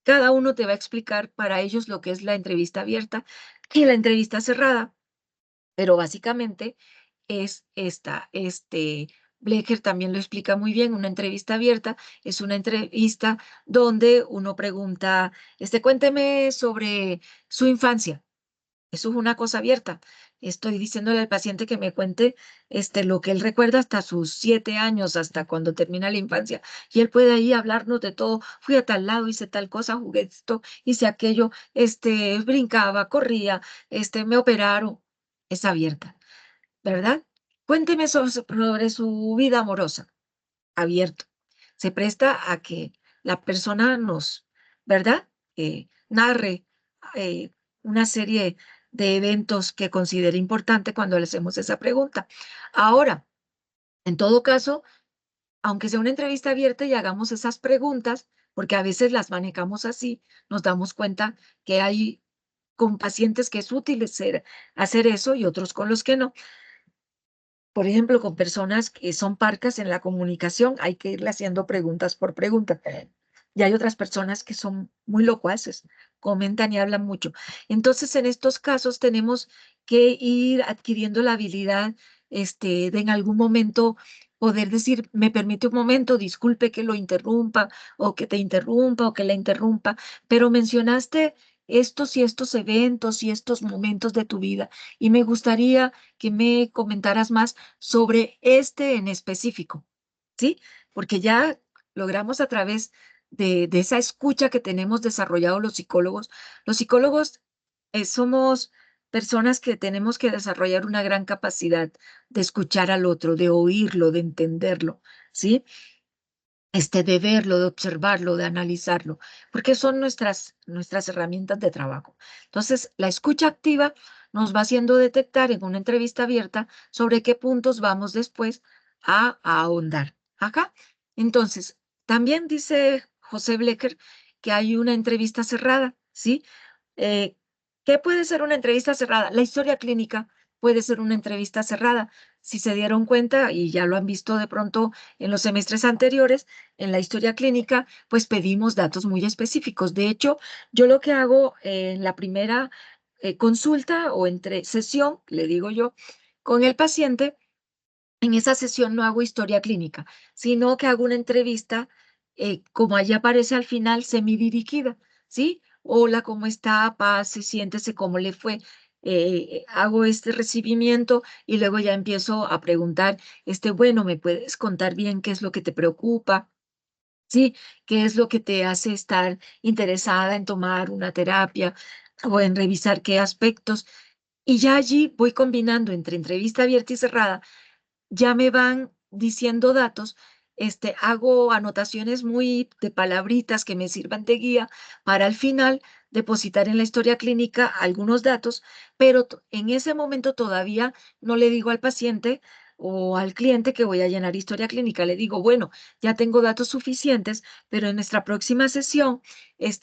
cada uno te va a explicar para ellos lo que es la entrevista abierta y la entrevista cerrada, pero básicamente es esta. Blecher también lo explica muy bien. Una entrevista abierta es una entrevista donde uno pregunta, cuénteme sobre su infancia. Eso es una cosa abierta. Estoy diciéndole al paciente que me cuente lo que él recuerda hasta sus 7 años, hasta cuando termina la infancia. Y él puede ahí hablarnos de todo. Fui a tal lado, hice tal cosa, jugué esto, hice aquello, brincaba, corría, me operaron. Es abierta, ¿verdad? Cuénteme sobre su vida amorosa. Abierto. Se presta a que la persona nos, ¿verdad? Narre eh, una serie de eventos que considere importante cuando le hacemos esa pregunta. Ahora, en todo caso, aunque sea una entrevista abierta y hagamos esas preguntas, porque a veces las manejamos así, nos damos cuenta que hay con pacientes que es útil hacer eso y otros con los que no. Por ejemplo, con personas que son parcas en la comunicación, hay que irle haciendo preguntas por pregunta. Y hay otras personas que son muy locuaces, comentan y hablan mucho. Entonces, en estos casos tenemos que ir adquiriendo la habilidad de en algún momento poder decir, me permite un momento, disculpe que lo interrumpa, o que te interrumpa, o que la interrumpa, pero mencionaste estos y estos eventos y estos momentos de tu vida, y me gustaría que me comentaras más sobre en específico, ¿sí? Porque ya logramos a través de esa escucha que tenemos desarrollado los psicólogos somos personas que tenemos que desarrollar una gran capacidad de escuchar al otro, de oírlo, de entenderlo, ¿sí? De verlo, de observarlo, de analizarlo, porque son nuestras herramientas de trabajo. Entonces, la escucha activa nos va haciendo detectar en una entrevista abierta sobre qué puntos vamos después a ahondar. Acá. Entonces, también dice José Blecher que hay una entrevista cerrada, ¿sí? Eh, ¿Qué puede ser una entrevista cerrada? La historia clínica puede ser una entrevista cerrada. Si se dieron cuenta y ya lo han visto de pronto en los semestres anteriores, en la historia clínica, pues pedimos datos muy específicos. De hecho, yo lo que hago en la primera consulta o entre sesión, le digo yo, con el paciente, en esa sesión no hago historia clínica, sino que hago una entrevista, como allí aparece al final, semidirigida, ¿sí? Hola, ¿cómo está? Pase, siéntese, ¿cómo le fue? Hago este recibimiento y luego ya empiezo a preguntar, bueno, ¿me puedes contar bien qué es lo que te preocupa? ¿Sí? ¿Qué es lo que te hace estar interesada en tomar una terapia o en revisar qué aspectos? Y ya allí voy combinando entre entrevista abierta y cerrada, ya me van diciendo datos, hago anotaciones muy de palabritas que me sirvan de guía para al final depositar en la historia clínica algunos datos, pero en ese momento todavía no le digo al paciente o al cliente que voy a llenar historia clínica, le digo, bueno, ya tengo datos suficientes, pero en nuestra próxima sesión,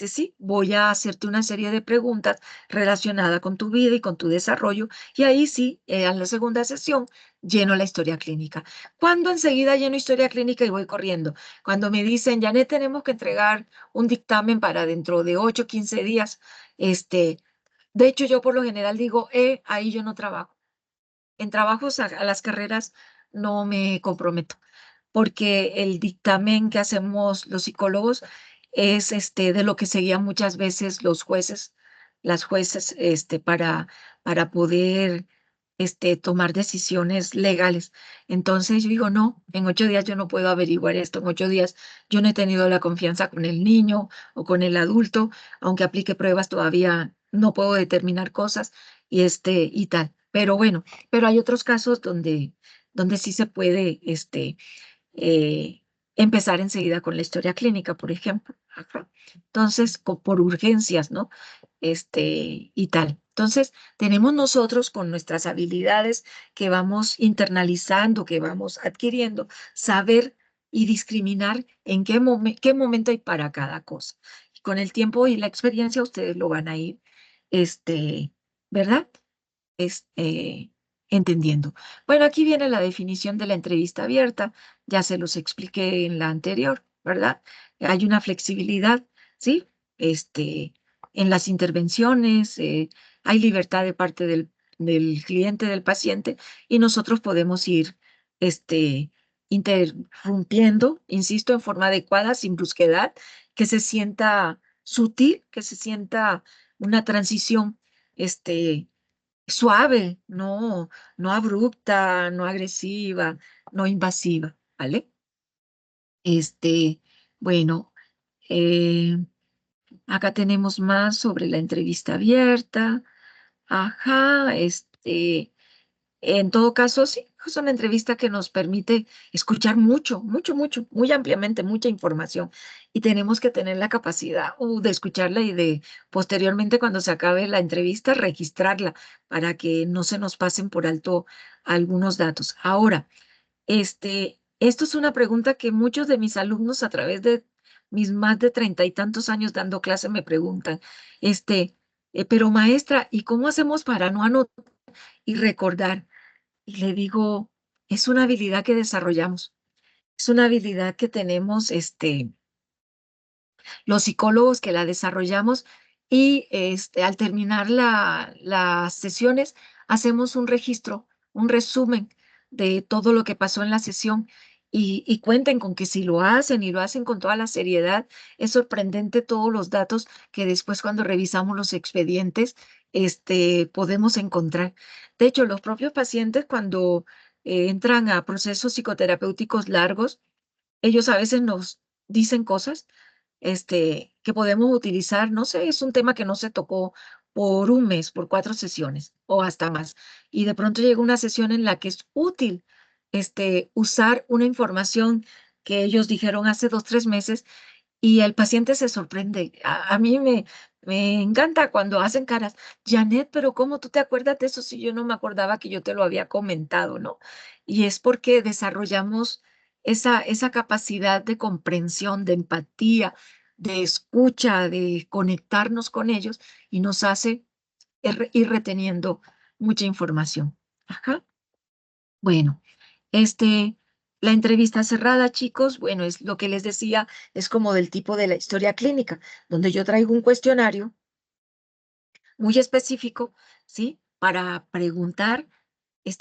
sí, voy a hacerte una serie de preguntas relacionadas con tu vida y con tu desarrollo, y ahí sí, en la segunda sesión, lleno la historia clínica. Cuando enseguida lleno historia clínica y voy corriendo. Cuando me dicen, Janet, tenemos que entregar un dictamen para dentro de 8 o 15 días, de hecho yo por lo general digo, ahí yo no trabajo. En trabajos a las carreras no me comprometo, porque el dictamen que hacemos los psicólogos es de lo que seguían muchas veces los jueces, las jueces, para poder tomar decisiones legales. Entonces yo digo, no, en 8 días yo no puedo averiguar esto, en 8 días yo no he tenido la confianza con el niño o con el adulto, aunque aplique pruebas todavía no puedo determinar cosas y tal. Pero bueno, pero hay otros casos donde sí se puede, eh, empezar enseguida con la historia clínica, por ejemplo. Ajá. Entonces, por urgencias, ¿no? Y tal. Entonces, tenemos nosotros con nuestras habilidades que vamos internalizando, que vamos adquiriendo, saber y discriminar en qué momento hay para cada cosa. Y con el tiempo y la experiencia, ustedes lo van a ir, ¿verdad? Entendiendo. Bueno, aquí viene la definición de la entrevista abierta. Ya se los expliqué en la anterior, ¿verdad? Hay una flexibilidad, ¿sí? En las intervenciones, hay libertad de parte del cliente, del paciente, y nosotros podemos ir, interrumpiendo, insisto, en forma adecuada, sin brusquedad, que se sienta sutil, que se sienta una transición, suave, no abrupta, no agresiva, no invasiva, ¿vale? Bueno, eh, acá tenemos más sobre la entrevista abierta. Ajá, en todo caso, sí, es una entrevista que nos permite escuchar mucho, mucho, mucho, muy ampliamente, mucha información. Y tenemos que tener la capacidad de escucharla y de posteriormente, cuando se acabe la entrevista, registrarla para que no se nos pasen por alto algunos datos. Ahora, esto es una pregunta que muchos de mis alumnos a través de mis más de 30 y tantos años dando clase me preguntan, pero maestra, ¿y cómo hacemos para no anotar y recordar? Y le digo, es una habilidad que desarrollamos, es una habilidad que tenemos, los psicólogos que la desarrollamos y al terminar las sesiones hacemos un registro, un resumen de todo lo que pasó en la sesión y cuenten con que si lo hacen y lo hacen con toda la seriedad, es sorprendente todos los datos que después cuando revisamos los expedientes, podemos encontrar. De hecho, los propios pacientes cuando entran a procesos psicoterapéuticos largos, ellos a veces nos dicen cosas que podemos utilizar, no sé, es un tema que no se tocó por un mes, por 4 sesiones o hasta más. Y de pronto llega una sesión en la que es útil usar una información que ellos dijeron hace 2, 3 meses y el paciente se sorprende. A mí me encanta cuando hacen caras, Janet, pero ¿cómo tú te acuerdas de eso si yo no me acordaba que yo te lo había comentado, ¿no? Y es porque desarrollamos esa capacidad de comprensión, de empatía, de escucha, de conectarnos con ellos y nos hace ir reteniendo mucha información. Ajá. Bueno, la entrevista cerrada, chicos, bueno, es lo que les decía, es como del tipo de la historia clínica, donde yo traigo un cuestionario muy específico, ¿sí? Para preguntar,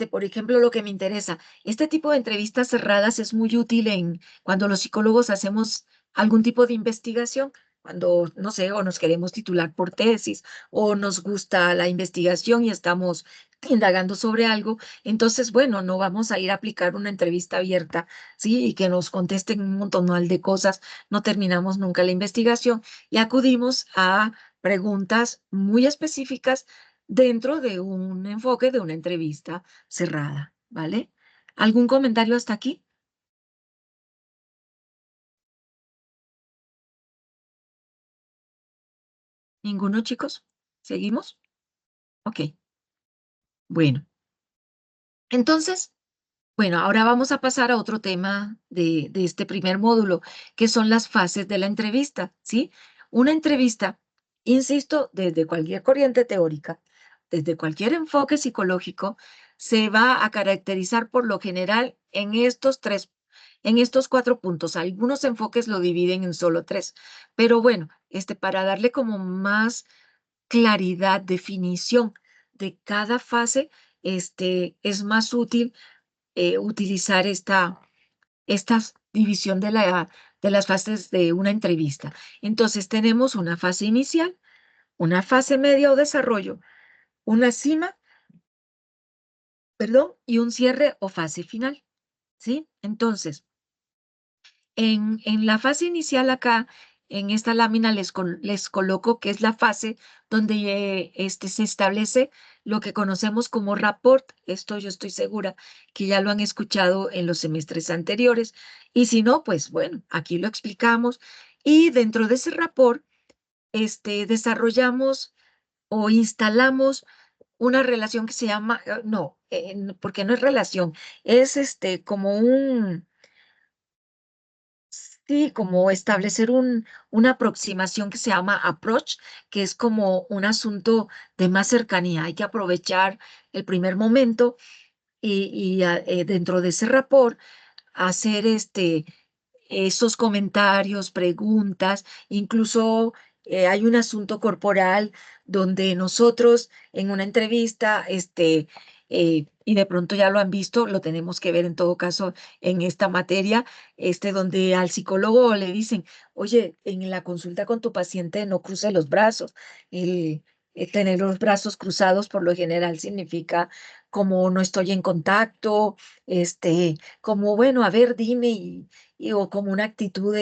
por ejemplo, lo que me interesa. Este tipo de entrevistas cerradas es muy útil cuando los psicólogos hacemos algún tipo de investigación, cuando, no sé, o nos queremos titular por tesis, o nos gusta la investigación y estamos indagando sobre algo. Entonces, bueno, no vamos a ir a aplicar una entrevista abierta, ¿sí? Y que nos contesten un montonal de cosas, no terminamos nunca la investigación y acudimos a preguntas muy específicas dentro de un enfoque de una entrevista cerrada, ¿vale? ¿Algún comentario hasta aquí? ¿Ninguno, chicos? ¿Seguimos? Ok. Bueno, entonces, bueno, ahora vamos a pasar a otro tema de este primer módulo, que son las fases de la entrevista, ¿sí? Una entrevista, insisto, desde cualquier corriente teórica, desde cualquier enfoque psicológico, se va a caracterizar por lo general en estos 4 puntos. Algunos enfoques lo dividen en solo 3, pero bueno, para darle como más claridad, definición de cada fase, es más útil utilizar esta división de las fases de una entrevista. Entonces, tenemos una fase inicial, una fase media o desarrollo, una cima, perdón, y un cierre o fase final, ¿sí? Entonces, en la fase inicial acá en esta lámina les coloco que es la fase donde se establece lo que conocemos como rapport. Esto yo estoy segura que ya lo han escuchado en los semestres anteriores. Y si no, pues bueno, aquí lo explicamos. Y dentro de ese rapport, desarrollamos o instalamos una relación que se llama, no, porque no es relación, es como sí, como establecer una aproximación que se llama approach, que es como un asunto de más cercanía. Hay que aprovechar el primer momento y dentro de ese rapport hacer esos comentarios, preguntas, incluso hay un asunto corporal donde nosotros en una entrevista, y de pronto ya lo han visto, lo tenemos que ver en todo caso en esta materia, donde al psicólogo le dicen, oye, en la consulta con tu paciente no cruce los brazos. Tener los brazos cruzados por lo general significa como no estoy en contacto, como bueno, a ver, dime o como una actitud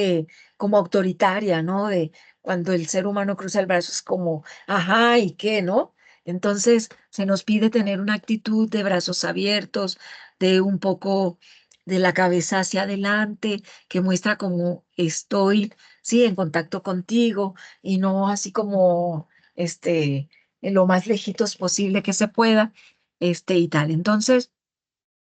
como autoritaria, ¿no? De cuando el ser humano cruza el brazo es como, ajá, ¿y qué, no? Entonces se nos pide tener una actitud de brazos abiertos, de un poco de la cabeza hacia adelante, que muestra como estoy, sí, en contacto contigo y no así como, en lo más lejitos posible que se pueda, y tal. Entonces,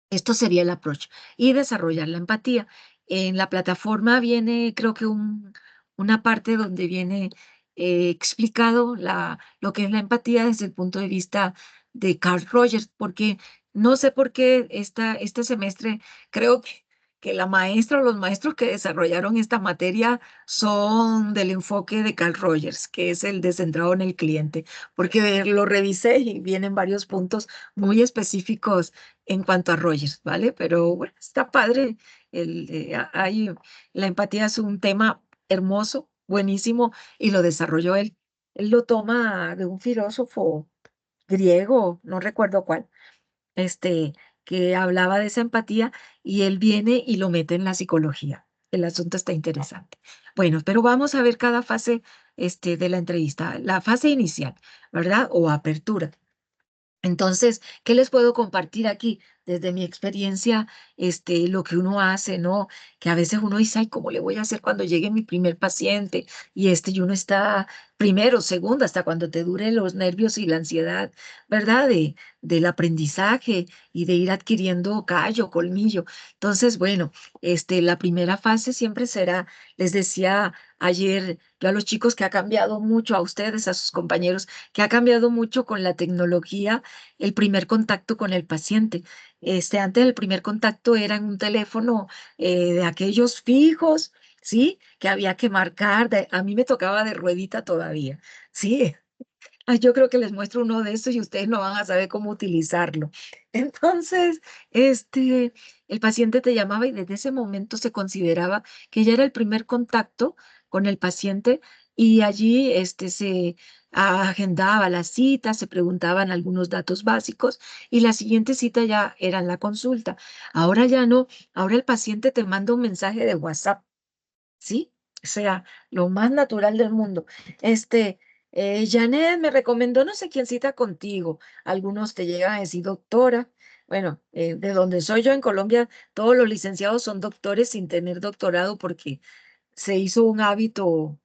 esto sería el approach y desarrollar la empatía. En la plataforma viene, creo que una parte donde viene explicado lo que es la empatía desde el punto de vista de Carl Rogers, porque no sé por qué este semestre creo que la maestra o los maestros que desarrollaron esta materia son del enfoque de Carl Rogers, que es el de centrado en el cliente, porque lo revisé y vienen varios puntos muy específicos en cuanto a Rogers, ¿vale? Pero bueno, está padre. La empatía es un tema hermoso, buenísimo, y lo desarrolló él. Él lo toma de un filósofo griego, no recuerdo cuál, este, que hablaba de esa empatía y él viene y lo mete en la psicología. El asunto está interesante. Bueno, pero vamos a ver cada fase, de la entrevista. La fase inicial, ¿verdad? O apertura. Entonces, ¿qué les puedo compartir aquí? Desde mi experiencia, lo que uno hace, ¿no? Que a veces uno dice, ay, ¿cómo le voy a hacer cuando llegue mi primer paciente? Y uno está primero, segundo, hasta cuando te duren los nervios y la ansiedad, ¿verdad? Del aprendizaje y de ir adquiriendo callo, colmillo. Entonces, bueno, la primera fase siempre será, les decía ayer yo a los chicos que ha cambiado mucho, a ustedes, a sus compañeros, que ha cambiado mucho con la tecnología el primer contacto con el paciente. Antes el primer contacto era en un teléfono de aquellos fijos, ¿sí? Que había que marcar. A mí me tocaba de ruedita todavía, ¿sí? Ay, yo creo que les muestro uno de estos y ustedes no van a saber cómo utilizarlo. Entonces, el paciente te llamaba y desde ese momento se consideraba que ya era el primer contacto con el paciente y allí se agendaba la cita, se preguntaban algunos datos básicos y la siguiente cita ya era la consulta. Ahora ya no, ahora el paciente te manda un mensaje de WhatsApp, ¿sí? O sea, lo más natural del mundo. Janet me recomendó no sé quién cita contigo. Algunos te llegan a decir doctora. Bueno, de donde soy yo en Colombia, todos los licenciados son doctores sin tener doctorado porque se hizo un hábito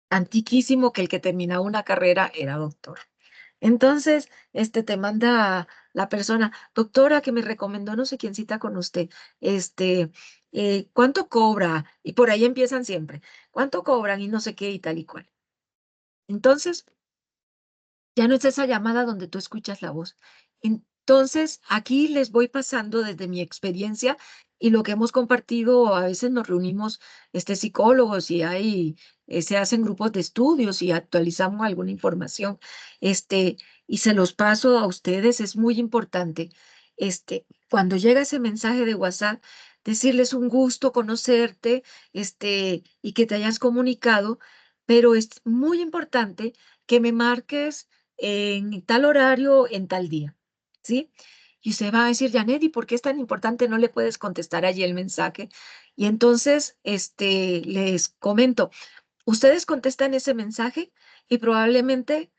antiquísimo que el que terminaba una carrera era doctor. Entonces, te manda la persona, doctora, que me recomendó no sé quién cita con usted, ¿cuánto cobra? Y por ahí empiezan siempre, ¿cuánto cobran? Y no sé qué y tal y cual. Entonces, ya no es esa llamada donde tú escuchas la voz. Entonces, aquí les voy pasando desde mi experiencia y lo que hemos compartido, a veces nos reunimos psicólogos y se hacen grupos de estudios y actualizamos alguna información, y se los paso a ustedes, es muy importante, cuando llega ese mensaje de WhatsApp, decirles un gusto conocerte, y que te hayas comunicado, pero es muy importante que me marques en tal horario, en tal día, ¿sí? Y usted va a decir, Janet, ¿y por qué es tan importante? No le puedes contestar allí el mensaje. Y entonces, les comento, ustedes contestan ese mensaje y probablemente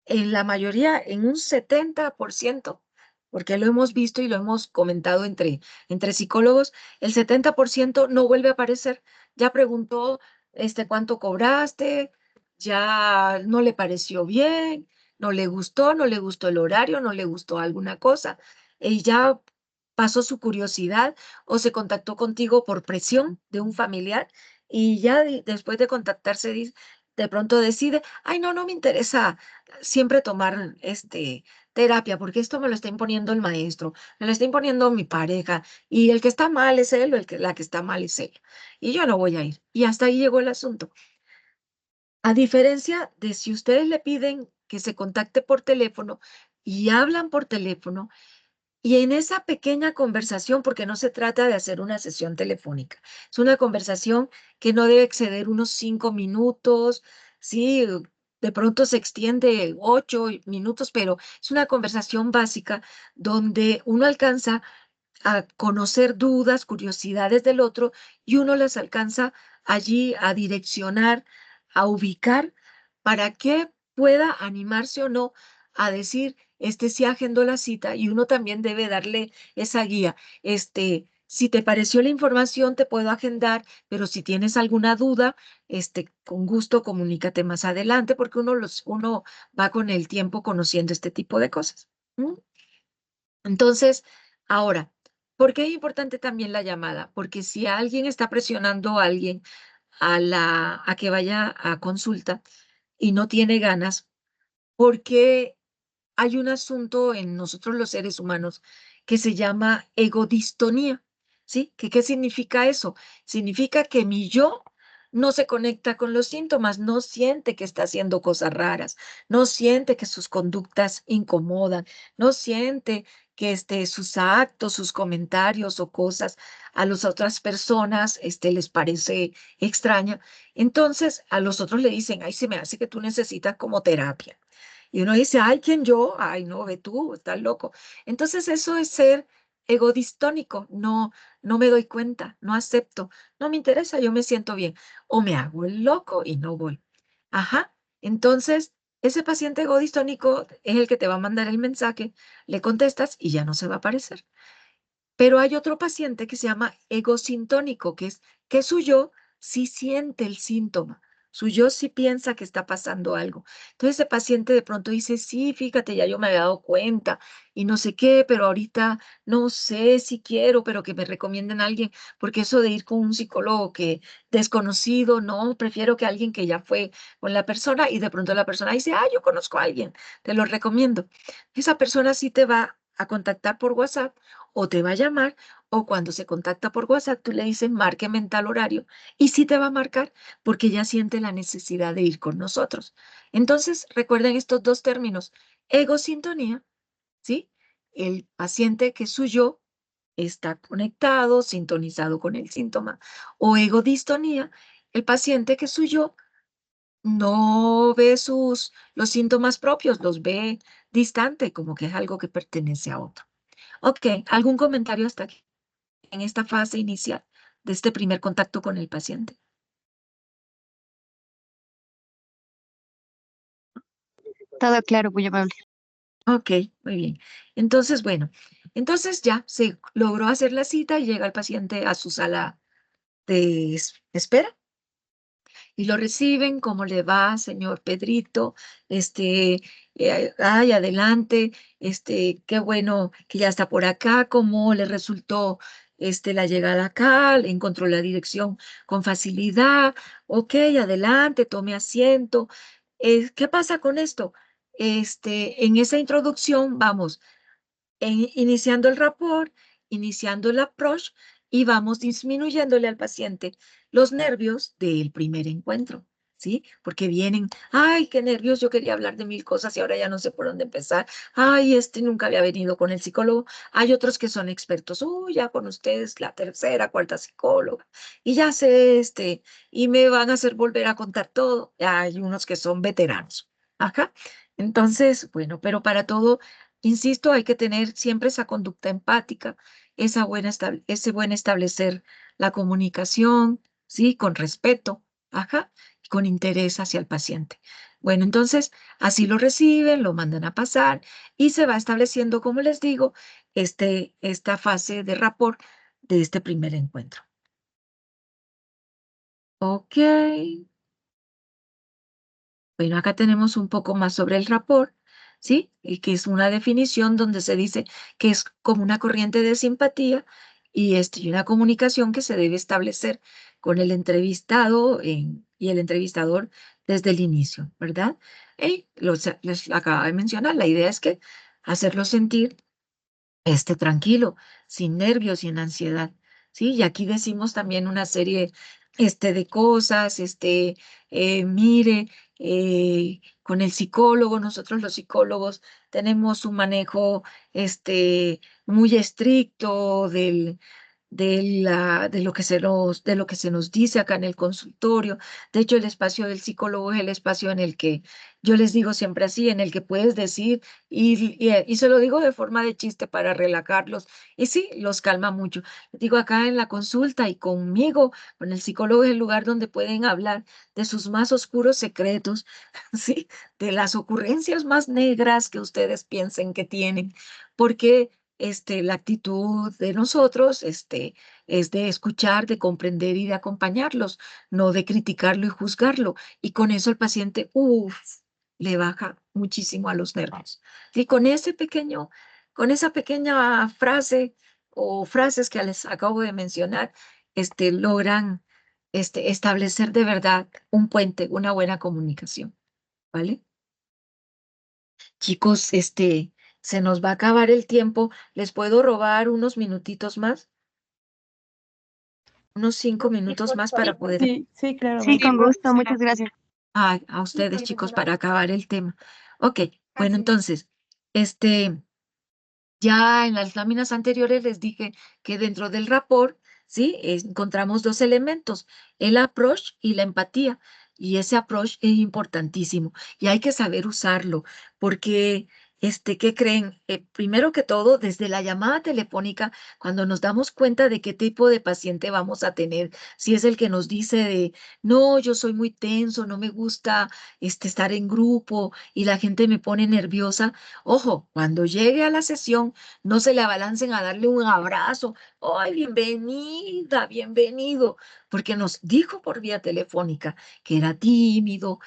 en la mayoría, en un 70%, porque lo hemos visto y lo hemos comentado entre psicólogos, el 70% no vuelve a aparecer. Ya preguntó cuánto cobraste, ya no le pareció bien, no le gustó el horario, no le gustó alguna cosa, y ya pasó su curiosidad o se contactó contigo por presión de un familiar y ya después de contactarse, de pronto decide, ay, no, no me interesa siempre tomar terapia, porque esto me lo está imponiendo el maestro, me lo está imponiendo mi pareja, y el que está mal es él, o la que está mal es ella, y yo no voy a ir. Y hasta ahí llegó el asunto. A diferencia de si ustedes le piden que se contacte por teléfono y hablan por teléfono, y en esa pequeña conversación, porque no se trata de hacer una sesión telefónica, es una conversación que no debe exceder unos 5 minutos, sí, de pronto se extiende 8 minutos, pero es una conversación básica donde uno alcanza a conocer dudas, curiosidades del otro y uno las alcanza allí a direccionar, a ubicar para que pueda animarse o no a decir, sí agendó la cita y uno también debe darle esa guía. Si te pareció la información, te puedo agendar, pero si tienes alguna duda, con gusto comunícate más adelante porque uno va con el tiempo conociendo este tipo de cosas. ¿Mm? Entonces, ahora, ¿por qué es importante también la llamada? Porque si alguien está presionando a alguien a que vaya a consulta y no tiene ganas, porque hay un asunto en nosotros los seres humanos que se llama egodistonía, ¿sí? ¿Qué significa eso? Significa que mi yo no se conecta con los síntomas, no siente que está haciendo cosas raras, no siente que sus conductas incomodan, no siente que sus actos, sus comentarios o cosas a las otras personas les parece extraña. Entonces a los otros le dicen, ay, se me hace que tú necesitas como terapia. Y uno dice, ay, ¿quién yo? Ay, no, ve tú, estás loco. Entonces eso es ser egodistónico. No, no me doy cuenta, no acepto, no me interesa, yo me siento bien. O me hago el loco y no voy. Ajá. Entonces, ese paciente egodistónico es el que te va a mandar el mensaje, le contestas y ya no se va a aparecer. Pero hay otro paciente que se llama egosintónico, que es que su yo sí siente el síntoma, su yo sí piensa que está pasando algo. Entonces ese paciente de pronto dice, sí, fíjate, ya yo me había dado cuenta y no sé qué, pero ahorita no sé si quiero, pero que me recomienden a alguien, porque eso de ir con un psicólogo que desconocido, no, prefiero que alguien que ya fue con la persona y de pronto la persona dice, ah, yo conozco a alguien, te lo recomiendo. Esa persona sí te va a contactar por WhatsApp o te va a llamar, o cuando se contacta por WhatsApp, tú le dices, márqueme en tal horario, y sí te va a marcar, porque ya siente la necesidad de ir con nosotros. Entonces, recuerden estos dos términos, egosintonía, ¿sí? El paciente que su yo está conectado, sintonizado con el síntoma, o egodistonía, el paciente que su yo no ve los síntomas propios, los ve distante, como que es algo que pertenece a otro. Ok, ¿algún comentario hasta aquí en esta fase inicial de este primer contacto con el paciente? Todo claro, muy amable. Ok, muy bien. Entonces, bueno, entonces ya se logró hacer la cita y llega el paciente a su sala de espera y lo reciben. ¿Cómo le va, señor Pedrito? Ay, adelante, qué bueno que ya está por acá. ¿Cómo le resultó, la llegada acá? ¿Le encontró la dirección con facilidad? Ok, adelante, tome asiento. ¿Qué pasa con esto? En esa introducción vamos iniciando el rapport, iniciando el approach y vamos disminuyéndole al paciente los nervios del primer encuentro, ¿sí? Porque vienen, ay, qué nervios, yo quería hablar de 1000 cosas y ahora ya no sé por dónde empezar. Ay, nunca había venido con el psicólogo. Hay otros que son expertos, ya con ustedes la tercera, cuarta psicóloga y ya sé, y me van a hacer volver a contar todo. Hay unos que son veteranos. Ajá. Entonces, bueno, pero para todo, insisto, hay que tener siempre esa conducta empática, ese buen establecer la comunicación, ¿sí? Con respeto, Ajá, con interés hacia el paciente. Bueno, entonces así lo reciben, lo mandan a pasar y se va estableciendo, como les digo, esta fase de rapport de este primer encuentro. Ok. Bueno, acá tenemos un poco más sobre el rapport, ¿sí? Y que es una definición donde se dice que es como una corriente de simpatía y una comunicación que se debe establecer con el entrevistado y el entrevistador desde el inicio, ¿verdad? Y les acaba de mencionar, la idea es que hacerlo sentir tranquilo, sin nervios, sin ansiedad, ¿sí? Y aquí decimos también una serie, de cosas, mire, con el psicólogo, nosotros los psicólogos tenemos un manejo, muy estricto de lo que se nos dice acá en el consultorio. De hecho, el espacio del psicólogo es el espacio en el que yo les digo siempre así, en el que puedes decir, y se lo digo de forma de chiste para relajarlos, y sí, los calma mucho. Digo, acá en la consulta y conmigo, con el psicólogo es el lugar donde pueden hablar de sus más oscuros secretos, sí, de las ocurrencias más negras que ustedes piensen que tienen, porque la actitud de nosotros, es de escuchar, de comprender y de acompañarlos, no de criticarlo y juzgarlo. Y con eso el paciente, le baja muchísimo a los nervios. Y con esa pequeña frase o frases que les acabo de mencionar, logran, establecer de verdad un puente, una buena comunicación, ¿vale? Chicos, se nos va a acabar el tiempo. ¿Les puedo robar unos minutitos más? Unos 5 minutos más para poder... Sí, sí, claro, Sí, maestra. con gusto, muchas gracias. A ustedes, chicos, para acabar el tema. Ok, bueno, entonces, este... Ya en las láminas anteriores les dije que dentro del rapport, ¿sí? Encontramos dos elementos, el approach y la empatía. Y ese approach es importantísimo y hay que saber usarlo porque, ¿qué creen? Primero que todo, desde la llamada telefónica, cuando nos damos cuenta de qué tipo de paciente vamos a tener, si es el que nos dice de, no, yo soy muy tenso, no me gusta, estar en grupo y la gente me pone nerviosa. Ojo, cuando llegue a la sesión, no se le abalancen a darle un abrazo. ¡Ay, bienvenida, bienvenido! Porque nos dijo por vía telefónica que era tímido,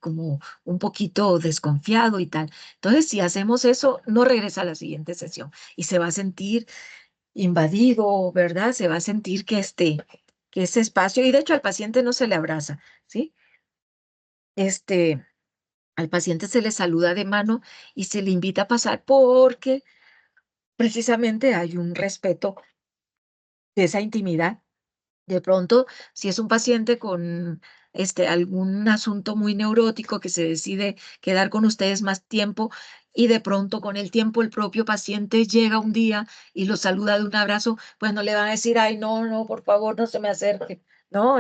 como un poquito desconfiado y tal. Entonces, si hacemos eso, no regresa a la siguiente sesión y se va a sentir invadido, ¿verdad? Se va a sentir que ese espacio, y de hecho al paciente no se le abraza, ¿sí? Al paciente se le saluda de mano y se le invita a pasar porque precisamente hay un respeto de esa intimidad. De pronto, si es un paciente con algún asunto muy neurótico que se decide quedar con ustedes más tiempo y de pronto con el tiempo el propio paciente llega un día y lo saluda de un abrazo, pues no le van a decir, ay, no, no, por favor, no se me acerque. No,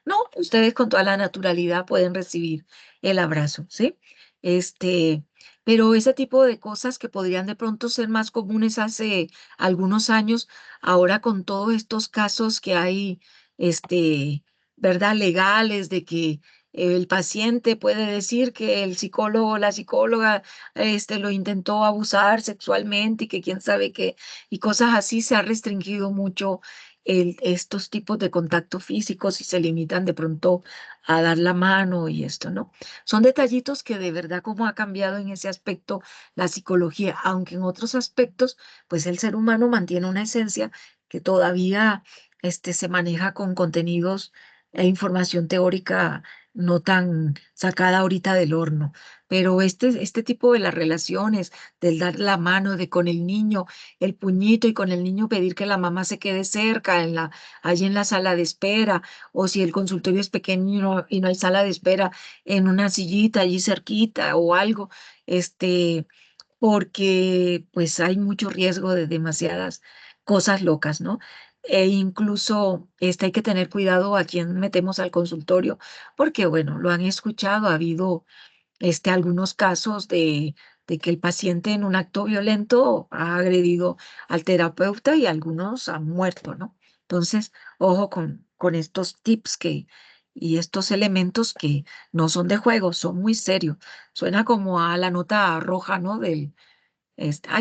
no, ustedes con toda la naturalidad pueden recibir el abrazo, ¿sí? Este, pero ese tipo de cosas que podrían de pronto ser más comunes hace algunos años, ahora con todos estos casos que hay, este, ¿verdad? Legales de que el paciente puede decir que el psicólogo o la psicóloga, lo intentó abusar sexualmente y que quién sabe qué, y cosas así, se ha restringido mucho estos tipos de contactos físicos y se limitan de pronto a dar la mano y esto, ¿no? Son detallitos que de verdad cómo ha cambiado en ese aspecto la psicología, aunque en otros aspectos, pues el ser humano mantiene una esencia que todavía se maneja con contenidos e información teórica no tan sacada ahorita del horno. Pero este tipo de las relaciones, del dar la mano de con el niño, el puñito y con el niño pedir que la mamá se quede cerca, allí en la sala de espera, o si el consultorio es pequeño y no hay sala de espera, en una sillita allí cerquita o algo, porque pues hay mucho riesgo de demasiadas cosas locas, ¿no? E incluso hay que tener cuidado a quién metemos al consultorio, porque bueno, lo han escuchado, ha habido algunos casos de que el paciente en un acto violento ha agredido al terapeuta y algunos han muerto, ¿no? Entonces, ojo con estos tips y estos elementos que no son de juego, son muy serios. Suena como a la nota roja, ¿no?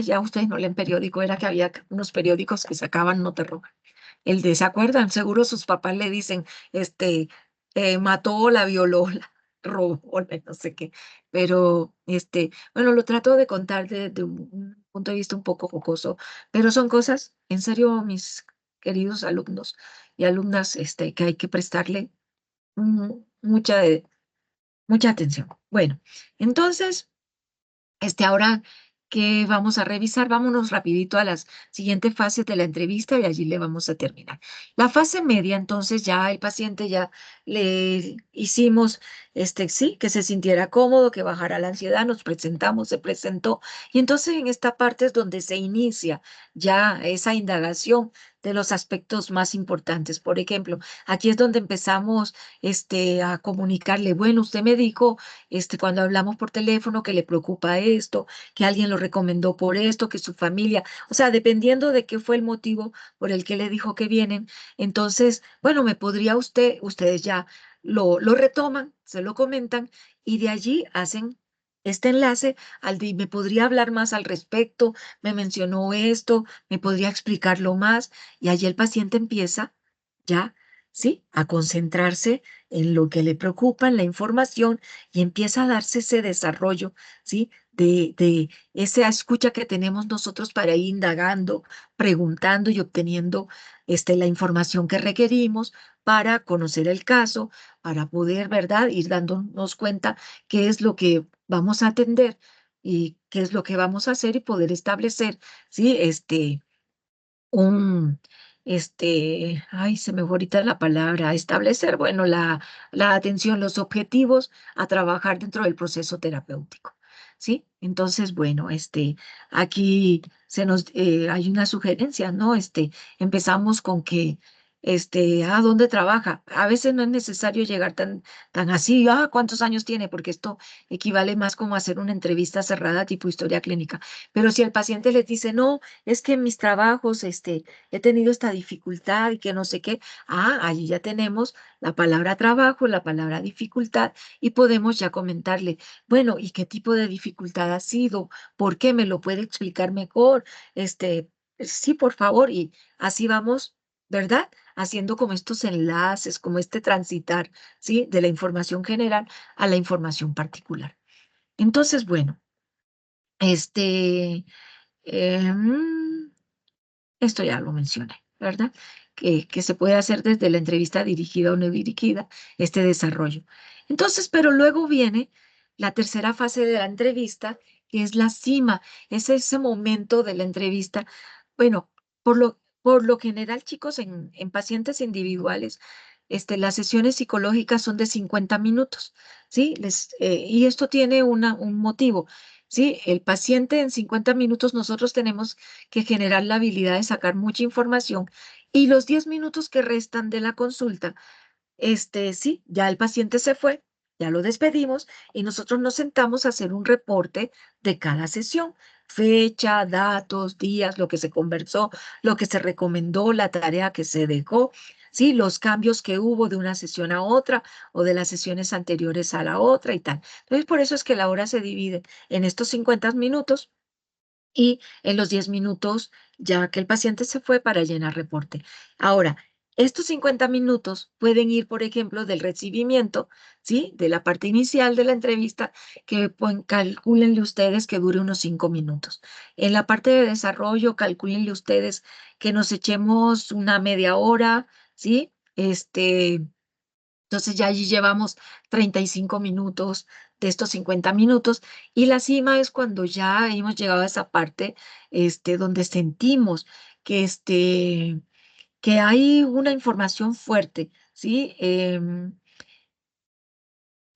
Ya ustedes no leen periódico, era que había unos periódicos que sacaban nota roja. El de, ¿se acuerdan? Seguro sus papás le dicen, mató, la violó, la robó, no sé qué. Pero, bueno, lo trato de contar de un punto de vista un poco jocoso, pero son cosas, en serio, mis queridos alumnos y alumnas, que hay que prestarle mucha, mucha atención. Bueno, entonces, ahora que vamos a revisar, vámonos rapidito a las siguientes fases de la entrevista y allí le vamos a terminar. La fase media, entonces ya el paciente ya le hicimos, sí, que se sintiera cómodo, que bajara la ansiedad, nos presentamos, se presentó y entonces en esta parte es donde se inicia ya esa indagación de los aspectos más importantes. Por ejemplo, aquí es donde empezamos, a comunicarle, bueno, usted me dijo cuando hablamos por teléfono que le preocupa esto, que alguien lo recomendó por esto, que su familia, o sea, dependiendo de qué fue el motivo por el que le dijo que vienen, entonces, bueno, me podría ustedes ya lo retoman, se lo comentan y de allí hacen este enlace me podría hablar más al respecto, me mencionó esto, me podría explicarlo más y allí el paciente empieza ya, ¿sí? A concentrarse en lo que le preocupa, en la información y empieza a darse ese desarrollo, ¿sí? De esa escucha que tenemos nosotros para ir indagando, preguntando y obteniendo la información que requerimos para conocer el caso, para poder, ¿verdad? Ir dándonos cuenta qué es lo que vamos a atender y qué es lo que vamos a hacer y poder establecer, ¿sí? Un, se me fue ahorita la palabra, establecer, bueno, la atención, los objetivos a trabajar dentro del proceso terapéutico, ¿sí? Entonces, bueno, aquí hay una sugerencia, ¿no? Empezamos con que, ¿dónde trabaja? A veces no es necesario llegar tan así, ¿cuántos años tiene? Porque esto equivale más como a hacer una entrevista cerrada tipo historia clínica. Pero si el paciente les dice, no, es que en mis trabajos, he tenido esta dificultad y que no sé qué. Allí ya tenemos la palabra trabajo, la palabra dificultad y podemos ya comentarle, bueno, ¿y qué tipo de dificultad ha sido? ¿Por qué me lo puede explicar mejor? Sí, por favor, y así vamos, ¿verdad? Haciendo como estos enlaces, como transitar, ¿sí? De la información general a la información particular. Entonces, bueno, em, esto ya lo mencioné, ¿verdad? Que se puede hacer desde la entrevista dirigida o no dirigida, este desarrollo. Entonces, pero luego viene la tercera fase de la entrevista, que es la cima, es ese momento de la entrevista. Bueno, por lo general, chicos, en pacientes individuales, las sesiones psicológicas son de 50 minutos, ¿sí? Y esto tiene un motivo, ¿sí? El paciente en 50 minutos nosotros tenemos que generar la habilidad de sacar mucha información y los 10 minutos que restan de la consulta, sí, ya el paciente se fue, ya lo despedimos y nosotros nos sentamos a hacer un reporte de cada sesión, fecha, datos, días, lo que se conversó, lo que se recomendó, la tarea que se dejó, sí, los cambios que hubo de una sesión a otra o de las sesiones anteriores a la otra y tal. Entonces, por eso es que la hora se divide en estos 50 minutos y en los 10 minutos ya que el paciente se fue para llenar reporte. Ahora, estos 50 minutos pueden ir, por ejemplo, del recibimiento, ¿sí? De la parte inicial de la entrevista, que calcúlenle ustedes que dure unos 5 minutos. En la parte de desarrollo, calcúlenle ustedes que nos echemos una media hora, ¿sí? Entonces ya allí llevamos 35 minutos de estos 50 minutos y la cima es cuando ya hemos llegado a esa parte donde sentimos que, que hay una información fuerte, ¿sí?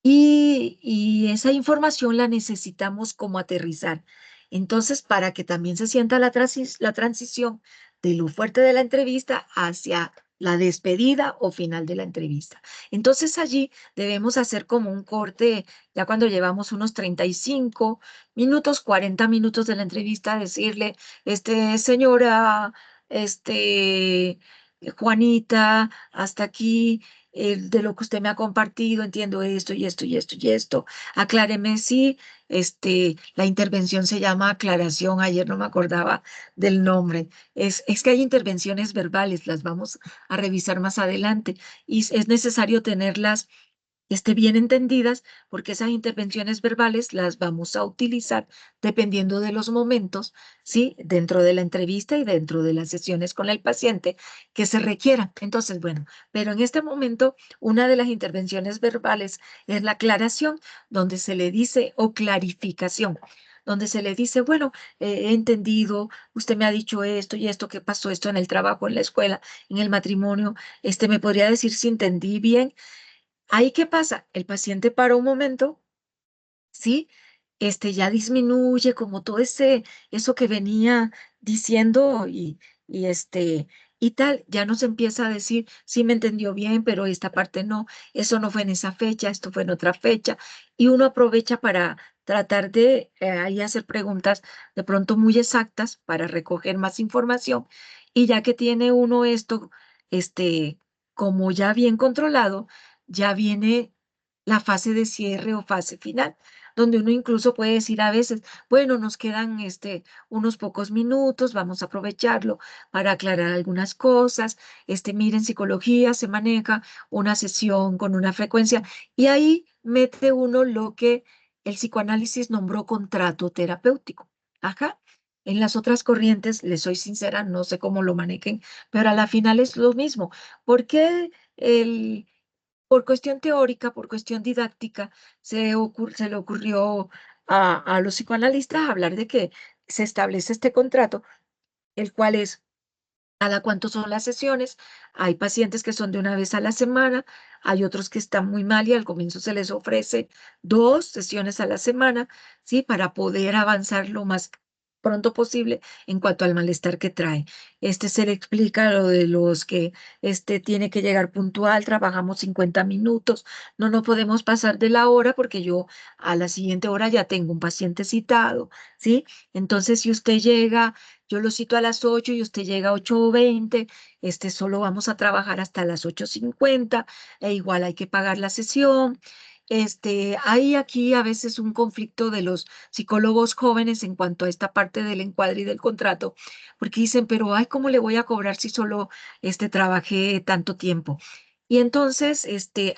Y esa información la necesitamos como aterrizar. Entonces, para que también se sienta la transición de lo fuerte de la entrevista hacia la despedida o final de la entrevista. Entonces, allí debemos hacer como un corte, ya cuando llevamos unos 35 minutos, 40 minutos de la entrevista, decirle, señora, Juanita, hasta aquí de lo que usted me ha compartido, entiendo esto y esto y esto y esto. Acláreme si la intervención se llama aclaración. Ayer no me acordaba del nombre. Es que hay intervenciones verbales, las vamos a revisar más adelante y es necesario tenerlas bien entendidas, porque esas intervenciones verbales las vamos a utilizar dependiendo de los momentos, ¿sí? Dentro de la entrevista y dentro de las sesiones con el paciente que se requieran. Entonces, bueno, pero en este momento, una de las intervenciones verbales es la aclaración, donde se le dice, o clarificación, donde se le dice, bueno, he entendido, usted me ha dicho esto y esto, ¿qué pasó esto en el trabajo, en la escuela, en el matrimonio? ¿Me podría decir si entendí bien? Ahí, ¿qué pasa? El paciente para un momento, ¿sí? Ya disminuye como todo eso que venía diciendo y tal, ya nos empieza a decir, sí me entendió bien, pero esta parte no, eso no fue en esa fecha, esto fue en otra fecha, y uno aprovecha para tratar de ahí hacer preguntas de pronto muy exactas para recoger más información, y ya que tiene uno esto, como ya bien controlado, ya viene la fase de cierre o fase final, donde uno incluso puede decir a veces, bueno, nos quedan unos pocos minutos, vamos a aprovecharlo para aclarar algunas cosas. Miren, psicología se maneja una sesión con una frecuencia y ahí mete uno lo que el psicoanálisis nombró contrato terapéutico. Ajá. En las otras corrientes, les soy sincera, no sé cómo lo manejen, pero a la final es lo mismo. ¿Por qué por cuestión teórica, por cuestión didáctica, se le ocurrió a los psicoanalistas hablar de que se establece este contrato, el cual es cada cuánto son las sesiones? Hay pacientes que son de una vez a la semana, hay otros que están muy mal y al comienzo se les ofrece 2 sesiones a la semana, ¿sí? Para poder avanzar lo más pronto posible en cuanto al malestar que trae. Se le explica lo de los que tiene que llegar puntual, trabajamos 50 minutos, no podemos pasar de la hora porque yo a la siguiente hora ya tengo un paciente citado, ¿sí? Entonces, si usted llega, yo lo cito a las 8 y usted llega a 8:20, solo vamos a trabajar hasta las 8:50, e igual hay que pagar la sesión. Hay aquí a veces un conflicto de los psicólogos jóvenes en cuanto a esta parte del encuadre y del contrato, porque dicen, pero ay, ¿cómo le voy a cobrar si solo trabajé tanto tiempo? Y entonces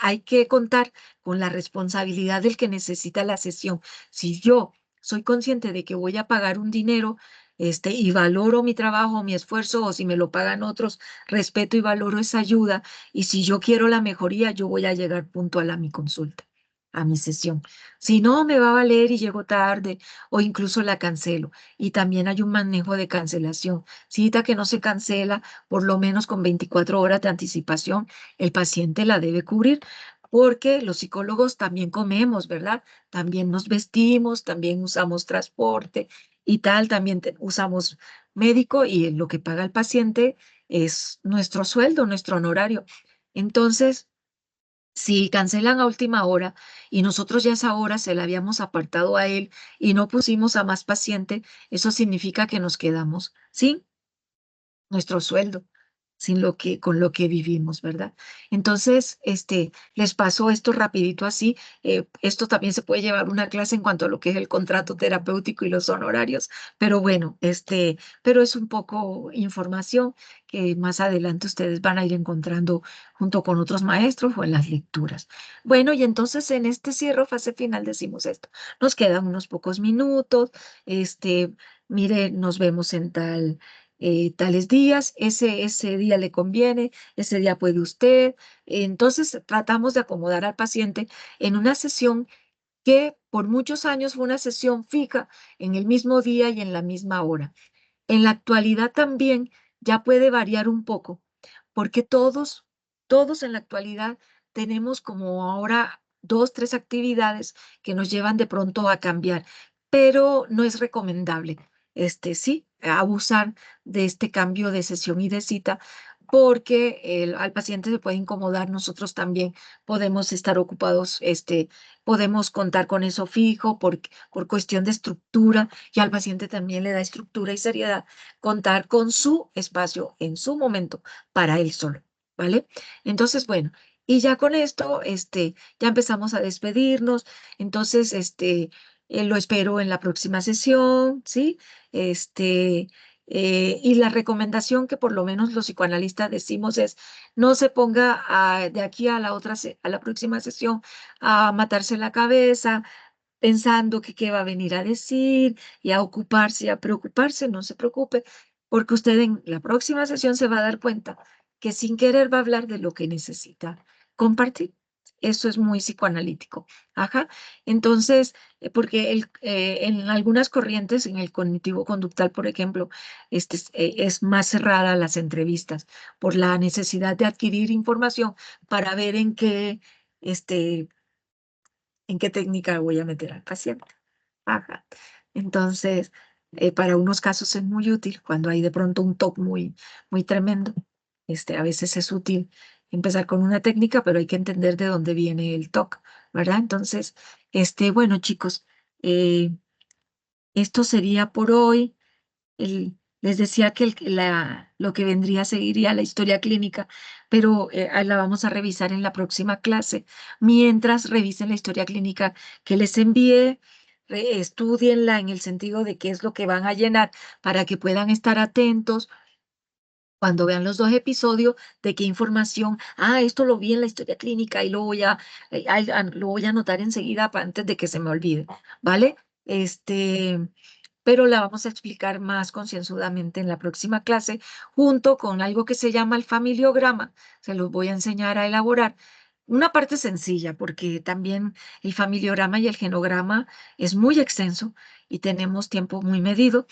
hay que contar con la responsabilidad del que necesita la sesión. Si yo soy consciente de que voy a pagar un dinero, y valoro mi trabajo, mi esfuerzo, o si me lo pagan otros, respeto y valoro esa ayuda, y si yo quiero la mejoría, yo voy a llegar puntual a mi consulta, a mi sesión. Si no, me va a valer y llego tarde, o incluso la cancelo. Y también hay un manejo de cancelación. Cita que no se cancela, por lo menos con 24 horas de anticipación, el paciente la debe cubrir. Porque los psicólogos también comemos, ¿verdad? También nos vestimos, también usamos transporte y tal, también usamos médico y lo que paga el paciente es nuestro sueldo, nuestro honorario. Entonces, si cancelan a última hora y nosotros ya esa hora se la habíamos apartado a él y no pusimos a más paciente, eso significa que nos quedamos sin nuestro sueldo, con lo que vivimos, ¿verdad? Entonces, les paso esto rapidito así. Esto también se puede llevar una clase en cuanto a lo que es el contrato terapéutico y los honorarios, pero bueno, pero es un poco información que más adelante ustedes van a ir encontrando junto con otros maestros o en las lecturas. Bueno, y entonces en este cierre, fase final, decimos esto. Nos quedan unos pocos minutos, mire, nos vemos en tales días, ese día le conviene, ese día puede usted. Entonces, tratamos de acomodar al paciente en una sesión que por muchos años fue una sesión fija en el mismo día y en la misma hora. En la actualidad también ya puede variar un poco, porque todos en la actualidad tenemos como ahora 2, 3 actividades que nos llevan de pronto a cambiar, pero no es recomendable, sí, abusar de este cambio de sesión y de cita, porque al paciente se puede incomodar, nosotros también podemos estar ocupados, podemos contar con eso fijo por cuestión de estructura, y al paciente también le da estructura y seriedad contar con su espacio en su momento para él solo, ¿vale? Entonces, bueno, Y ya con esto, ya empezamos a despedirnos. Entonces, lo espero en la próxima sesión, ¿sí? Y la recomendación que por lo menos los psicoanalistas decimos es no se ponga de aquí a a la próxima sesión a matarse la cabeza pensando que qué va a venir a decir y a ocuparse y a preocuparse. No se preocupe, porque usted en la próxima sesión se va a dar cuenta que sin querer va a hablar de lo que necesita compartir. Eso es muy psicoanalítico. Ajá. Entonces, porque en algunas corrientes, en el cognitivo conductal, por ejemplo, es más cerrada las entrevistas por la necesidad de adquirir información para ver en qué técnica voy a meter al paciente. Ajá. Entonces, para unos casos es muy útil cuando hay de pronto un TOC muy tremendo. A veces es útil empezar con una técnica, pero hay que entender de dónde viene el TOC, ¿verdad? Entonces, bueno, chicos, eh, esto sería por hoy. Les decía que lo que vendría seguiría la historia clínica, pero la vamos a revisar en la próxima clase. Mientras revisen la historia clínica que les envié, estudienla en el sentido de qué es lo que van a llenar para que puedan estar atentos cuando vean los dos episodios de qué información, esto lo vi en la historia clínica y lo voy a anotar enseguida antes de que se me olvide, ¿vale? Pero la vamos a explicar más concienzudamente en la próxima clase, junto con algo que se llama el familiograma. Se los voy a enseñar a elaborar. Una parte sencilla, porque también el familiograma y el genograma es muy extenso y tenemos tiempo muy medido.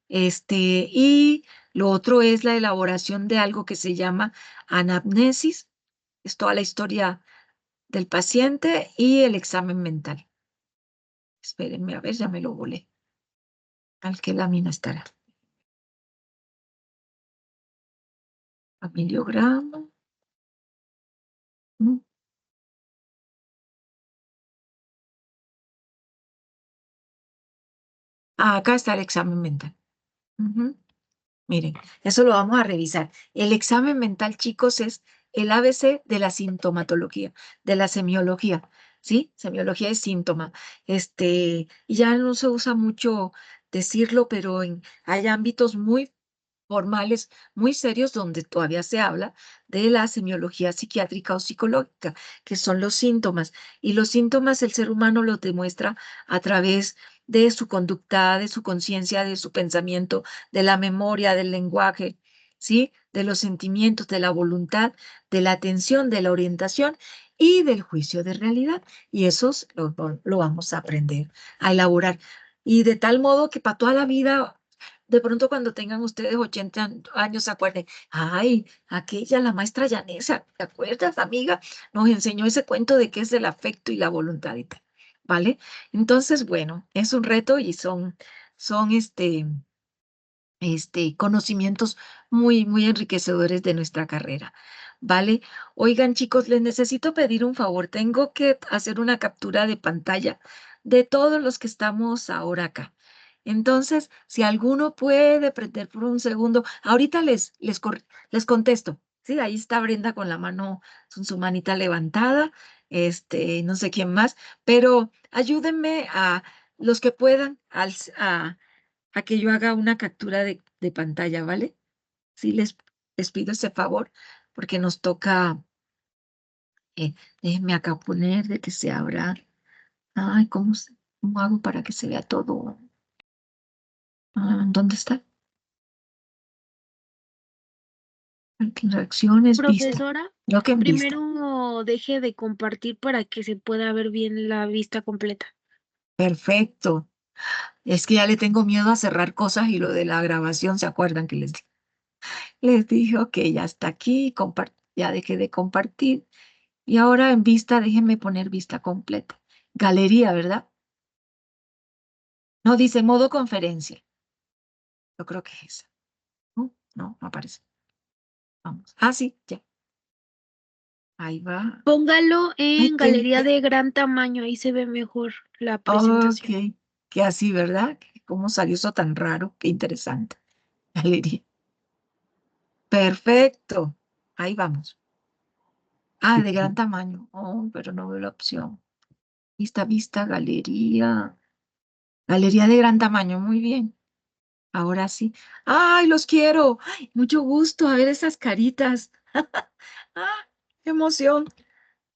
Y lo otro es la elaboración de algo que se llama anamnesis, es toda la historia del paciente y el examen mental. Espérenme, a ver, ya me lo volé. ¿Al qué lámina estará? Familiograma. Mm. Acá está el examen mental. Ujú. Miren, eso lo vamos a revisar. El examen mental, chicos, es el ABC de la sintomatología, de la semiología, ¿sí? Semiología es síntoma. Y ya no se usa mucho decirlo, pero hay ámbitos muy formales muy serios donde todavía se habla de la semiología psiquiátrica o psicológica, que son los síntomas. Y los síntomas el ser humano los demuestra a través de su conducta, de su conciencia, de su pensamiento, de la memoria, del lenguaje, ¿sí? De los sentimientos, de la voluntad, de la atención, de la orientación y del juicio de realidad. Y esos lo vamos a aprender a elaborar. Y de tal modo que para toda la vida de pronto cuando tengan ustedes 80 años se acuerden, ay, aquella, la maestra Yanesa, ¿te acuerdas, amiga? Nos enseñó ese cuento de qué es el afecto y la voluntad y tal, ¿vale? Entonces, bueno, es un reto y son conocimientos muy enriquecedores de nuestra carrera, ¿vale? Oigan, chicos, les necesito pedir un favor. Tengo que hacer una captura de pantalla de todos los que estamos ahora acá. Entonces, si alguno puede prender por un segundo, ahorita les contesto. Sí, ahí está Brenda con la mano, con su manita levantada, no sé quién más, pero ayúdenme a los que puedan a que yo haga una captura de pantalla, ¿vale? Sí, les pido ese favor porque nos toca, déjenme acá poner de que se abra. Ay, ¿cómo hago para que se vea todo? ¿Dónde está? Reacciones, vista. Profesora, Lo que en vista. primero deje de compartir para que se pueda ver bien la vista completa. Perfecto. Es que ya le tengo miedo a cerrar cosas y lo de la grabación, ¿se acuerdan que les dije, ok, ya está aquí, ya dejé de compartir. Y ahora en vista, déjenme poner vista completa. Galería, ¿verdad? No, dice modo conferencia. Yo creo que es esa. No aparece. Vamos. Sí, ya. Ahí va. Póngalo en galería Métete. de gran tamaño, ahí se ve mejor la presentación. Ok. Que así, ¿verdad? ¿Cómo salió eso tan raro? Qué interesante. Galería. Perfecto. Ahí vamos. Ah, de gran tamaño. Oh, pero no veo la opción. Vista, galería. Galería de gran tamaño, muy bien. Ahora sí. ¡Ay, los quiero! ¡Ay, mucho gusto! A ver esas caritas. ¡Ah, qué emoción!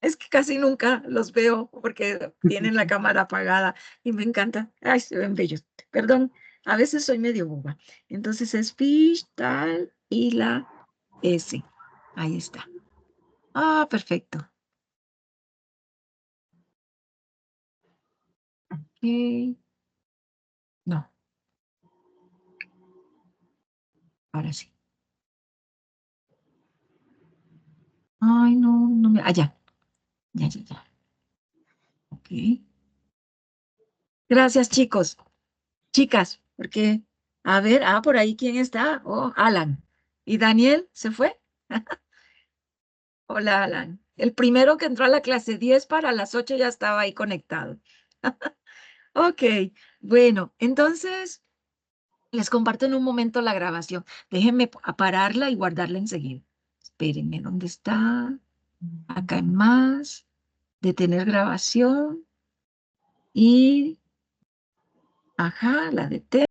Es que casi nunca los veo porque tienen la cámara apagada y me encanta. Ay, se ven bellos. Perdón, a veces soy medio boba. Entonces es fish, tal, y la S. Ahí está. Ah, perfecto. Ok. No, ahora sí. Ay, no, no me. Ah, ya. Ya. Ok. Gracias, chicos. Chicas, porque, a ver, por ahí, ¿quién está? Oh, Alan. ¿Y Daniel se fue? Hola, Alan. El primero que entró a la clase 10 para las 8 ya estaba ahí conectado. Ok, bueno, entonces les comparto en un momento la grabación. Déjenme pararla y guardarla enseguida. Espérenme, ¿dónde está? Acá en más, detener grabación y, ajá, la detengo.